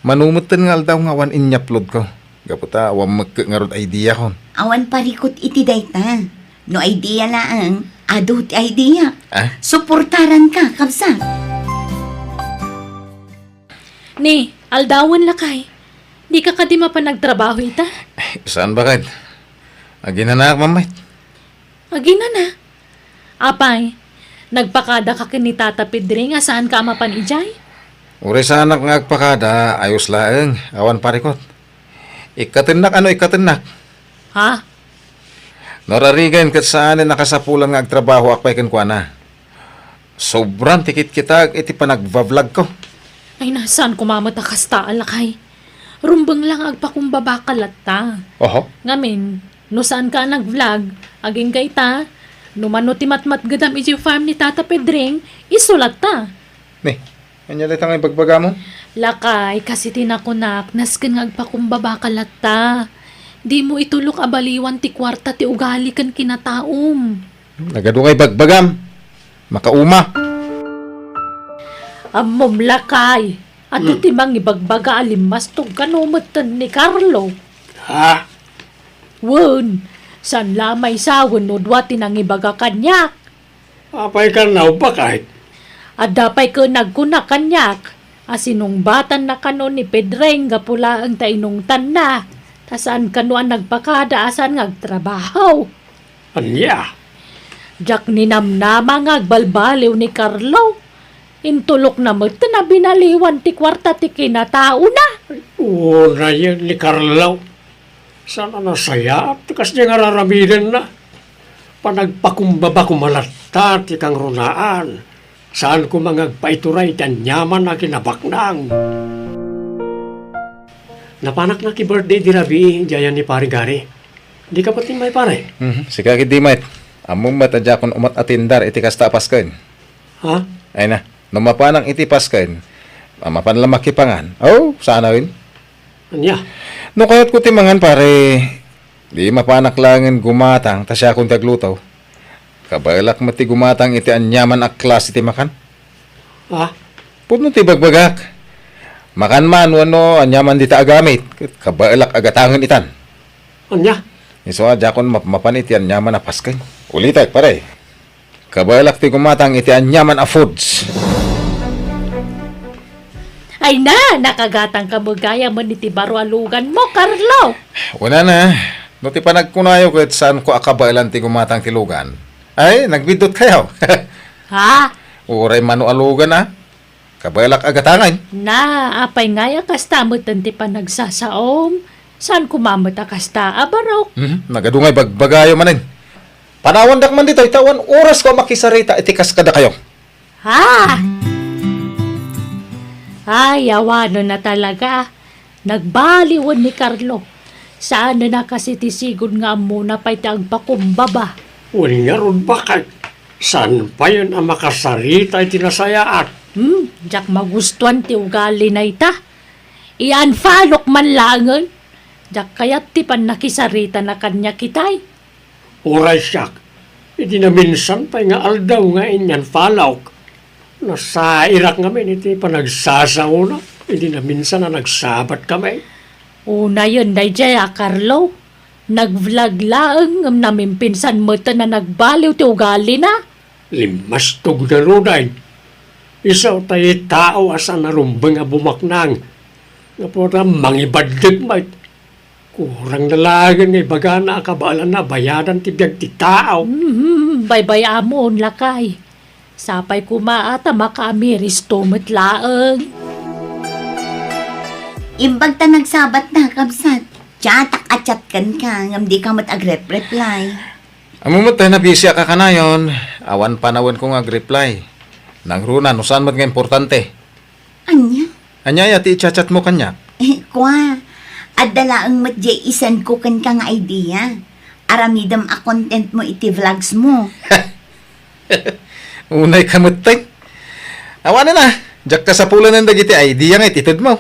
G: Manumot tin nga daw nga awan in-upload ko. Gaputa, awan magkangarod idea kon.
B: Awan parikot iti dayta. No idea laang, ado ti idea.
G: Ah?
B: Suportaran ka, kabsat.
A: Ni, aldawan lakay. Di ka kadima pa nagtrabaho ita?
G: Saan ba kad? Aginanak, mamay.
A: Agina na. Apay, nagpakada ka kini Tata Pedre nga saan ka mapan ijay?
G: Uri sa anak nga agpakada, ayos laeng, awan parikot. Ikatinak
A: Ha?
G: Norarigan kat saan nakasapulan nga agtrabaho akpay kan kuana. Sobrang tikit kita iti panagva-vlog ko.
A: Ay nasaan kumamata kasta alakay? Rumbang lang agpakumbaba kalata.
G: Oho.
A: Ngamin, no saan ka nag-vlog, aging kay ta, no mano ti matmat gadam iji farm ni Tata Pedring, isulat ta.
G: Ni, anya litang ibagbaga mo?
A: Lakay, kasi tinakunak, naskin nga agpakumbaba kalata. Di mo itulok abaliwan ti kwarta ti ugali kan kinataom.
G: Nagadungay bagbagam. Makauma.
A: Amom lakay, ato ti mang ibagbaga alimas tong kanumatan ni Carlo.
H: Ha?
A: Wun, san lamay sawon no dwati nang ibaga kanyak.
H: Apay ka na ba kahit?
A: At dapay ko nagkuna kanyak. Asinong batan na kano ni Pedreng gapula ang tainungtan na. Tasaan kano ang nagpakada asan ngagtrabaho.
H: Anya?
A: Jak ninamnama ngagbalbaliw ni Carlo. Intulok na mo na binaliwan ti kwarta ti kinatao na.
H: Una yan ni Carlo. Sana nasaya at kasi nga raramidan na. Panagpakumbaba kumalata ti kang runaan. Saan ko mangagpaituray tan yaman na kinabaknang. Napanak na ki birthday di Rabi, jayan ni pare Gary. Di ka pati may pare?
G: Sige di mait. Among matadya kon umat atindar iti kasta pasken.
H: Ha?
G: Ay na, numapanang iti pasken. Mapanlamak kipangan. Oh, sana rin.
H: Anya?
G: No kayat ko timangan pare, di mapanak langan gumatang tasya kung taglutaw. Kabalak mati gumatang iti anyaman ak klas iti makan.
H: Ha?
G: Puno ti bagbagak. Makan man wano anyaman di ta agamit. Kabalak agatangan itan.
H: Anya?
G: Iso adya kon mapan iti anyaman a pasken. Ulitak pare. Kabalak ti gumatang iti anyaman a foods.
A: Ay na, nakagatang kamugaya mo ni Tibaro alugan mo, Carlo.
G: Wala na. No ti panagkunayo ket saan ko akabalan ti gumatang tilugan. Ay, nagbidot kayo.
A: Ha?
G: Uray mano alugan na. Kabalak agatangan.
A: Na, apay nga ya kasta mo tanti pa nagsasaom. Saan kumamata kasta, abarok?
G: Nagadungay bagbagayo manin. Panawan dak man dito, itawan oras ko makisarita itikas kada kayo.
A: Ha? Ay, awano na talaga. Nagbaliwan ni Carlo. Saan na nakasitisigod nga muna pa'y tagpakumbaba.
H: Uli nga ron bakit? Saan pa yun ang makasarita ay tinasayaan?
A: Jak magustuhan ti ugali na ita. Ianfalok man langan. Jak kaya't ti pan nakisarita na kanya kitay.
H: Oray siyak. Hindi na minsan pa nga aldaw nga inyan falawk. Nasa Iraq ngamin, iti panagsasaw na. Hindi na minsan na nagsabat kami.
A: Una yun, Dayjaya, Carlo. Nag-vlog lang ng namin pinsan mo na nagbaliw ti ugali na.
H: Limastog na ruday. Isaw tayo tao asa narumbang nga bumaknang. Napura mangibadlig may. Kurang nalagan ngay baga na akabalan na bayadan ti biyag ti tao.
A: Baybay amon lakay. Sapay kumaata makamiris tumot laeng.
B: Imbag ta nagsabat na, kabsat. Chatak at chat kan ka, ngam di ka mat-agrep-reply.
G: Amumot tayo na busy ka kanayon. Awan panawan ko nga reply. Nang runa, no saan mat nga importante.
B: Anya?
G: Anya ti chat mo kanya.
B: Kwa, adala ang matjay isan ko kan ka nga idea. Aramidam a content mo iti vlogs mo.
G: Unay kamutay. Awan na. Jak ka sa pulan ng dagiti idea nga ititod mo.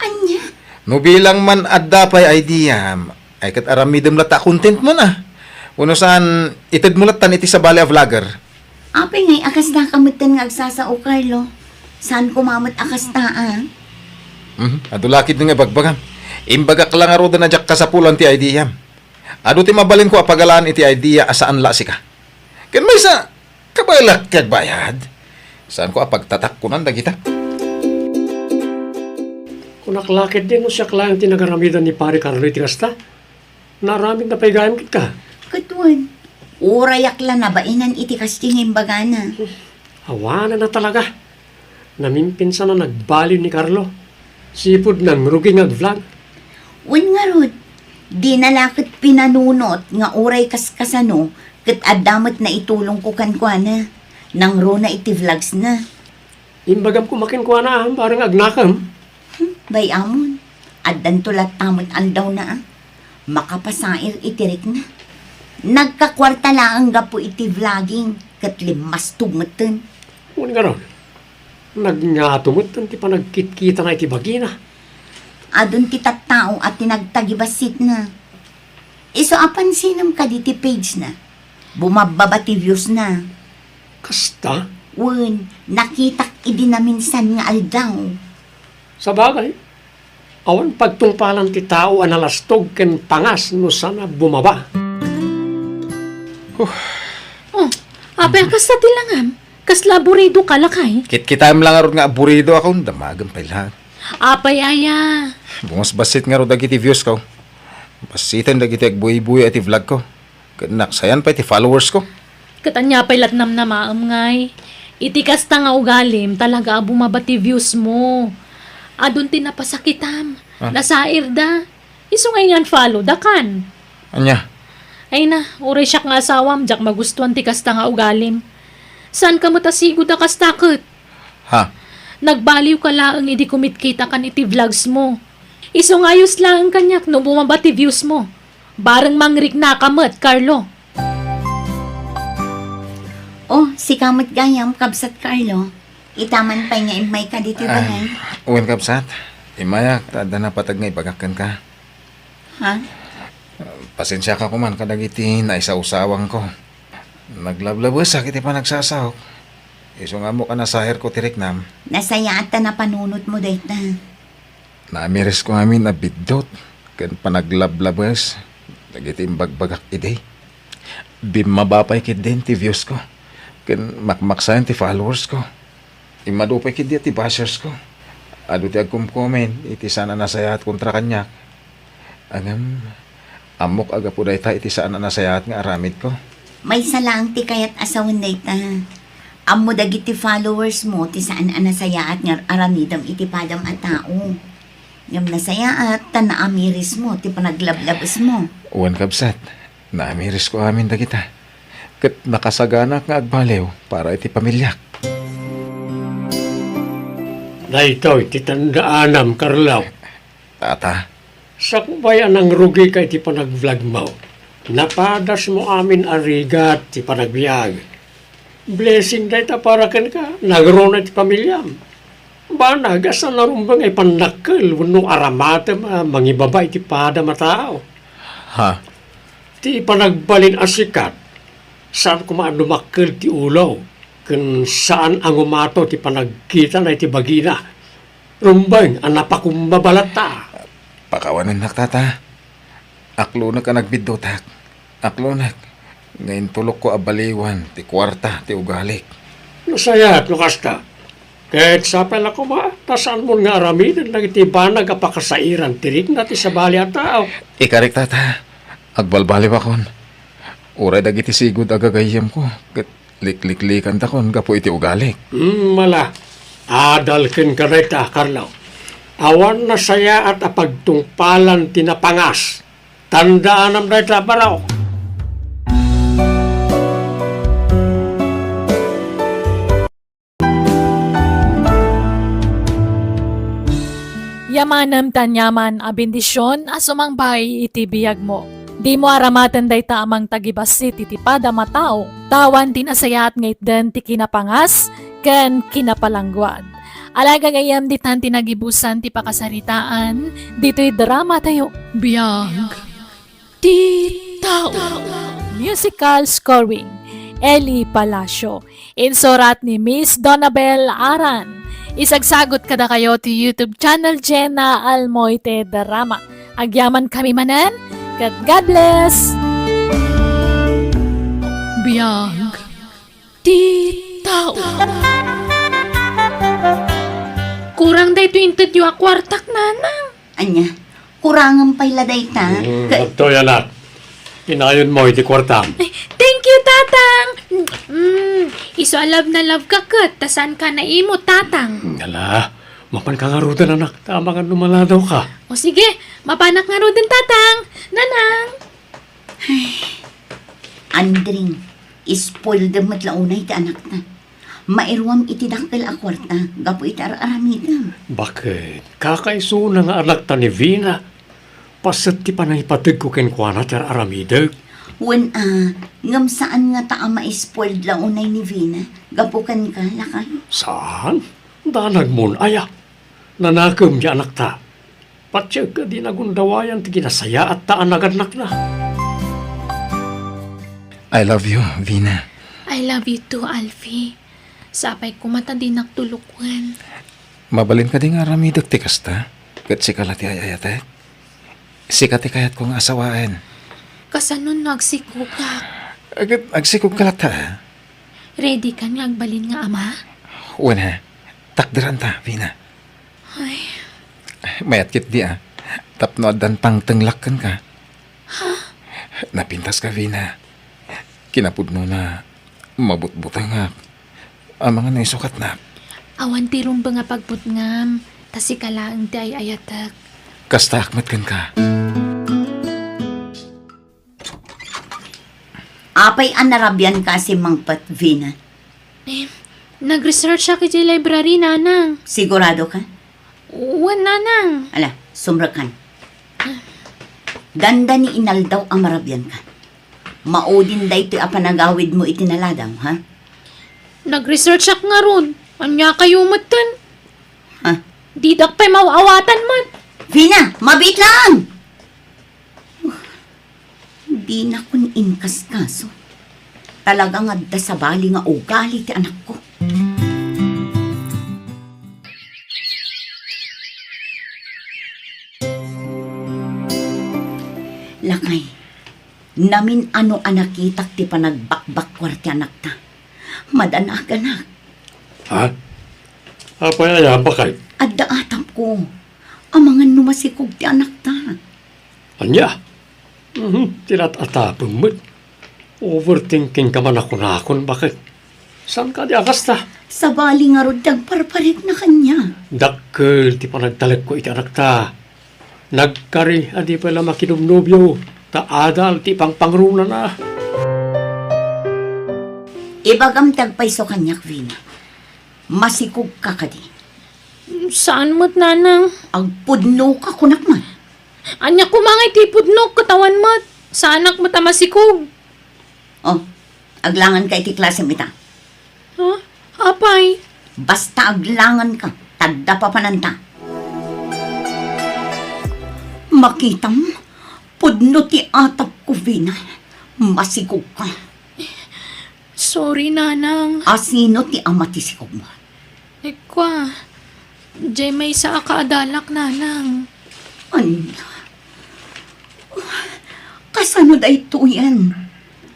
B: Anya?
G: No bilang man adda pa'y idea, ay kat aramidem lata content mo na. Uno saan itid mo latan iti sa bali a vlogger.
B: Apay ngay akas na kamutan nga agsasao, Carlo. Saan kumamot akas taa?
G: Adulakid nga bagbagam. Imbagak lang aro na jak ka sa pulan ti idea. Ado ti mabalin ko apagalaan iti idea asaan la sika. Ken may sa kabalak kag bayad. Saan ko apagtatakkunan dagita?
H: Kung naklakit din mo siya klang tinagaramidan ni Pare Carlo iti kasta, naramid na paigayam kit ka.
B: Katuan. Urayak lang na bainan iti kastingin bagana.
H: Awanan na talaga. Namimpinsan na nagbaliw ni Carlo. Sipod ng rugi nga vlog.
B: Wen nga rod, di nalakit pinanunot nga uray kaskasano kat adamat na itulong ko kankwana. Nang ro na iti vlogs na.
H: Imbagam kumakin ko na parang agnakam.
B: Bay amon, addan tulat tamot andaw na makapasair itirik na. Nagkakwarta lang gapo iti vlogging kat limas tumutan.
H: Kung nga ron, nagngatumot ti pa nagkitkita na iti bagina.
B: Adon ti tattao at tinagtagibasit na. Iso apansinam ka di ti page na. Bumababa ti views na.
H: Kasta,
B: Wen, nakitak idi na minsan nga aldaw.
H: sa bagay, awan pagtungpalan ti tao analastog ken pangas no sana bumaba.
A: Oh, apay akas na tilangam. Kas laborido ka lakay.
G: Kit-kitam lang aro nga aburido ako, damagan pa lahat.
A: Apay aya.
G: Bungas basit nga ro dagiti views ko. Basitan dagiti agbuy-buy ati vlog ko. Kanak sayan pa iti followers ko.
A: Katanya pay latnam na maam ngay. Iti kasta nga ugalim talaga bumabati views mo. Adun ti napasakitam. Nasair da. Iso ngay nga follow dakan.
G: Anya?
A: Ay na, uray siya nga asawam, jak magustuhan ti kasta nga ugalim. Saan ka matasigod da kastakot?
G: Ha?
A: Nagbaliw ka laang idi kumitkita kan iti vlogs mo. Iso ngayos lang kanyak no bumabati views mo. Barang mangrik na kamot, Carlo.
B: Oh, si kamot gayam, kabsat Carlo. Itaman pa nga imay ka dito balay.
G: Uwan kapsat. Imaya, tada na patag nga ibagakan ka.
B: Ha?
G: Pasensya ka kuman kadagiti na isa-usawang ko. Naglablabas sakit pa nagsasahok. Iso nga mo ka nasahir ko tiriknam.
B: Nasaya at na panunot mo dahit na.
G: Naamiris ko amin na bidot. Kan panaglablabas. Dagiti imbagbagak ide. Bimabapay kid din ti views ko. Kan makmaksayan ti followers ko. Imadupay kid di ti bashers ko. Ado ti agkum-comment. Iti sana nasayahat kontra kanyak. Angam, amok aga po dayta iti sana nasayahat nga aramid ko.
B: May salang ti kayat asawan dahit na. Amo dagiti followers mo ti saan anasaya at nga aramidam iti padam at tao. Ngam nasaya at tanaamiris mo ti panaglablabas mo.
G: Uwan kabsat, naamiris ko amin dagita. Kat nakasagana nga agbalew para iti pamilyak.
H: Dahito, iti tandaanam, Carlo.
G: Tata,
H: Sa kubayan ang rugi ka iti panag-vlog mo. Napadas mo amin arigat ti panagbiag. Blessing dahi ta para kan ka. Nagro na ti pamilyam. Banag, asa narumbang ay panakil. Wano aramatem, mangibaba iti pada matao.
G: ha?
H: Ti panagbalin asikat. Saan kumaan dumakil ti ulaw. Kung saan ang umato ti panagkita na iti bagina. Rumbang, ang napakumbabalata.
G: Pakawanan nak tata. Aklunak ka nagbidotak. Aklunak. Ngayon tulok ko abaliwan, ti kwarta, ti ugalik.
H: Nasaya at nukasta. Kahit sapel ako ba, tasaan mo nga aramidan lang iti banag apakasairan tirik na ti sabali at tao.
G: Ikarik tata. Agbalbaliw akon. Uray dagiti sigud agagayam ko. Kat likliklikan takon gapo iti ugalik.
H: Mala, adalkin ka na ita, Carlo. Awan na saya at apagtungpalan tinapangas. Tandaan am na ita, baraw.
A: Yamanam tanyaman a bendisyon a sumangbay iti biyag mo.
J: Di mo aramatan day taamang tagibasi titipada matao. Tawan tinasayat ngait den ti kinapangas ken kinapalangguad. Alaga gayam di tan tinagibusan ti pakasaritaan. Dito'y drama tayo.
A: Biyag. Ti tao.
J: Musical scoring. Eli Palacio. Insurat ni Miss Donabel Aran. Isagsagot kada kayo ti YouTube channel Jenna Almoite Drama. Agyaman kami manan. God bless!
A: Biyag. Ti tao. Kurang day to intedyo a kwartak, nanang.
B: Anya, kurangan pa'y laday ta.
H: Ito yan at. Inayon mo, iti kwartam.
A: Ay, thank you, tatang. Iso love na love ka kat. Tasan ka na imo, tatang.
H: Ngala, mapan ka nga rudan, anak. Tama nga numala daw ka.
A: O sige, mapanak nga ro din, tatang. Nanang.
B: Andring, spoiled damat launay ti anak na. Mairuam iti dakkel a kwarta, gapo iti aramidam.
H: Bakit? Kakaiso na nga anak ta ni Vina. Pasat ti panayipatid ko ken kwa na tar aramidag.
B: Wen ngam saan nga ta ma-spoiled launay ni Vina, gapo kan ka, lakay.
H: Saan? Danag mon aya. Nanakam di anak ta. Patsya ka di nagundawayan ti ginasaya at taan naganak na.
I: I love you, Vina.
A: I love you too, Alfie. Sapay ko mata di naktulukuan.
I: Mabalin ka di nga ramidag ti kasta. Kat si kalati ayayatek. Si kati kayat kong asawaan.
A: Kasanon nagsikugak.
I: Agad agsikog kalata.
A: Ready ka nga agbalin nga ama?
I: Una, takdiran ta, Vina.
A: Ay,
I: Mayat kit di Tapno dan pang tenglakkan ka. Napintas ka, Vina. Kinapudno na mabutbutang nga. Ang mga naisukat na.
A: awan tirong ba nga pagputngam. Tasi kalaang di ay ayatak.
I: Kasta akmat kan ka.
B: Apay anarabyan ka si Mang Pat, Vina.
A: Nag-research siya kay library, nanang.
B: Sigurado ka?
A: Uwan, nanang.
B: Ala, sumrakan. Ganda ni inal daw ang marabyan ka. Maudin da ito apanagawid mo itinaladaw, ha?
A: Nag-research siya nga ron. Anya kayo matan.
B: Ha?
A: Didak pa'y mawawatan man.
B: Vina, mabit lang! Di na kun inkas kaso. Talagang adda sa bali nga ugali ti anak ko. Lakay, namin ano anakitak ti panagbakbakwar ti anak ta. Madanaganak.
H: Ha? Apay aya ba kay?
B: Adda atap ko. Amangan numasikog ti anak ta.
H: Anya? Tinatatapon mo. Overthinking ka man ako na akon. Bakit? Saan ka di akas ta?
B: Sa bali nga rod parparik na kanya.
H: Dakkel, ti panagtalag ko iti anak ta. Nagkari, adi pala makinubnubyo. Taadal, ti pangpangruna na.
B: Ibagam tagpaiso kanyak, Vina. Masikog ka kadi.
A: Saan mo't, nanang?
B: Agpudno ka kunak man.
A: Anya ko mga itipudnog katawan mo't. Sa anak mo tamasikog.
B: Oh, aglangan ka iti klase mita.
A: Ha? Apay?
B: Basta aglangan ka, tagda pa pananta. Makita mo, pudno ti atap ko, Vina. Masikog ka.
A: Sorry, nanang.
B: Asino ti ama ti sikog mo?
A: Ekwa. Jay may sa akaadalak, nanang.
B: Ano? Kasano da ito yan?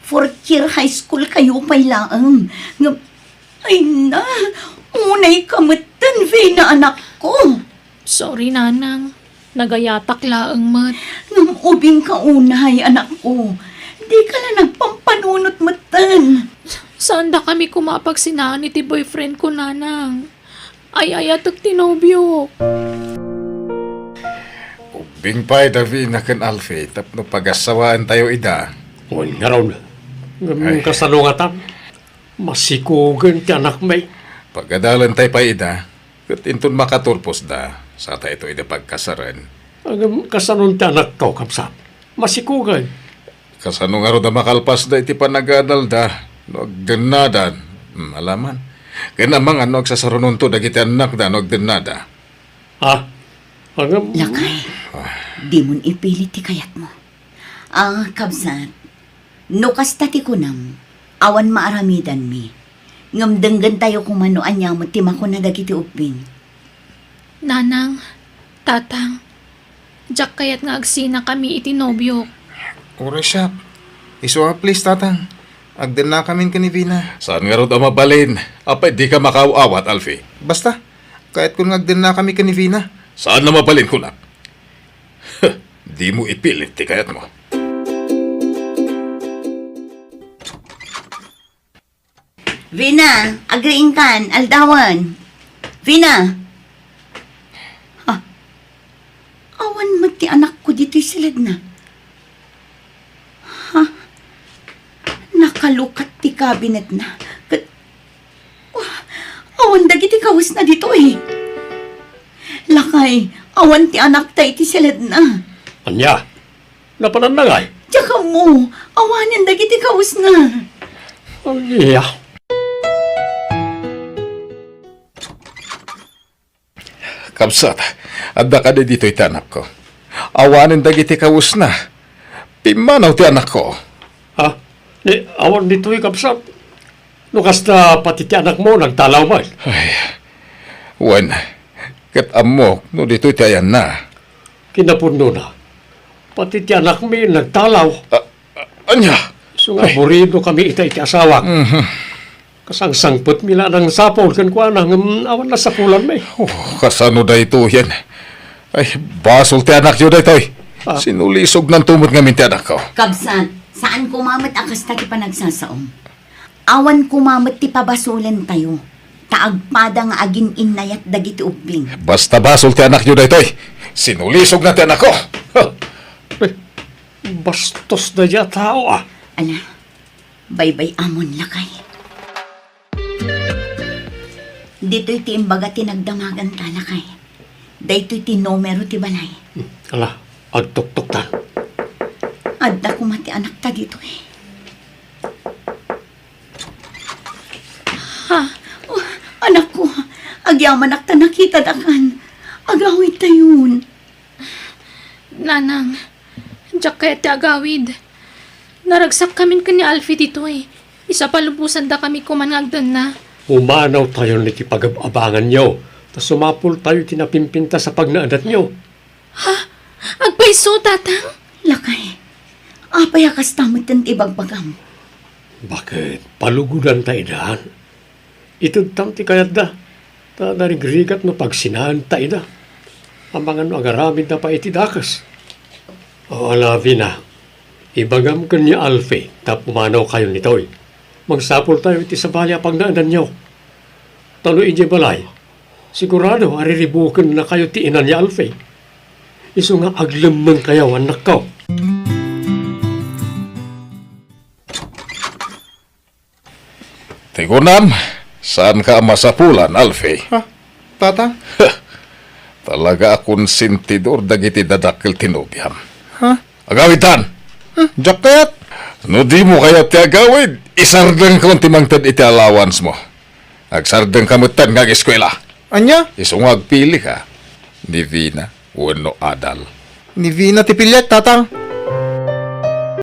B: Fourth year high school kayo pa'y laang. Ay na, unay kamatan, Vina, anak ko.
A: Sorry, nanang. Nagayatak laang mat.
B: Ngam ubing ka unay, anak ko. Di ka na nagpampanunot matan.
A: Saan da kami kumapagsinaan ni ti boyfriend ko, nanang? Ay, ayatak tinobyo.
I: Ubing pa'y Davi na kan Alfie. Tapno pagasawaan tayo ida.
H: Huwag nga raw na. Ngayon kasalungatan. Masikugan ti anak may.
I: Pagadalan tayo pa ida. Kat intun makatulpos da. Sa tayo ito ida pagkasaran.
H: Ang kasanon ti anak ko, kapsat. Masikugan.
F: Kasano nga ro da makalpas da iti panagadal da. Nagdanadan. Alaman. Kaya namang ano agsasarunon to dagiti anak da nagdanada.
H: Ha? Hanggang...
B: Lakay, di mo ipilit ti kayat mo. Kabsat, no kasta ti kunam, awan maaramidan mi. Ngamdenggan tayo kung manuan niya mo timako na dagiti upin.
A: Nanang, tatang, jak kayat nga agsina kami iti nobyo.
I: Ura siya. Isuwa please, tatang. Agdan na kami ka ni Vina.
F: Saan nga ro da mabalin? Apay di ka makaawat, Alfie.
I: Basta, kahit kung agdan na kami ka ni Vina.
F: Saan na mabalin ko na? Di mo ipilit ti kayat mo.
B: Vina, agriin kan, aldawan. Vina! Ha? Awan mati anak ko dito'y silid na. Ha? Nakalukat ti cabinet na. Awan dagiti kawas na dito eh. Lakay, awan ti anak ta iti silid na.
H: Anya? Napananangay?
B: Tsaka mo, awanin dagiti kawas na.
H: Anya?
F: Kapsat, adda ka di dito iti anak ko. Awanin dagiti kawus na. Pimanaw ti anak ko.
H: Ha? Ni, awan dito kapsat. No kasta pati ti anak mo nagtalaw mo.
F: Ay, wan. Kat amok, no dito iti ayan na.
H: Kinapuno na. Pati ti anak mi nagtalaw.
F: Anya?
H: So nga, burido kami iti asawa. Kasangsangpot mila ng sapol kan kwa nang awan na sapulan may.
F: Oh, kasano da ito yan? Ay, basol ti anak yun da ito eh. Sinulisog ng tumot ngamin ti anak ko.
B: Kabsat, saan kumamat akas ta ti panagsasaom? Awan kumamat ti pabasulan tayo. Taagpada nga agin inayat dagiti ubing.
F: Basta basol ti anak yun da ito eh. Sinulisog na ti anak ko.
H: Bastos na dya tao ah.
B: Ala, baybay amon lakay. Dito'y ti imbaga tinagdamagan ta lakay. Dayto'y ti numero ti balay.
H: Ala, agtok-tok ta.
B: Adda kumati anak ta dito eh. Ha? Oh, anak ko, agyaman ak ta nakita dakan. Agawid tayon.
A: Nanang, jak kayat ti agawid. Naragsak kami ni Alfie dito eh. Isa palubusan da kami kumanagdan na.
H: Umanaw tayo niti pag-abangan nyo. Tas sumapul tayo tinapimpinta sa pagnaadat nyo.
A: Agpaiso, tatang?
B: Lakay, apay akas tamad tan ibagbagam.
H: Bakit? Palugudan tayo daan. Itod tam ti kayat da. Ta narigrigat no pagsinaan tayo da. Amangan no agaramid na pa iti dakas. O alavi na. Ibagam ka ni Alfie. Ta pumanaw kayo nito'y. Magsapol tayo iti sa balya pagnaadan nyo. Talo ije balay. Sigurado ariribukan na kayo ti inan ni Alfie. Iso nga aglamang kayo anak ko.
F: Tigunam, saan ka masapulan, Alfie?
I: Ha? Tatang?
F: Talaga akong sintidor dagiti dadakil tinubyam.
I: Ha?
F: Agawitan!
I: Diyak kayat?
F: No di mo kaya ti agawid, isardeng ka ti mangtad iti allowance mo. Agsardeng kamutan nga eskwela.
I: Anya?
F: Isong agpili ka. Ni Vina, wano adal.
I: Ni Vina ti pilyat, tatang.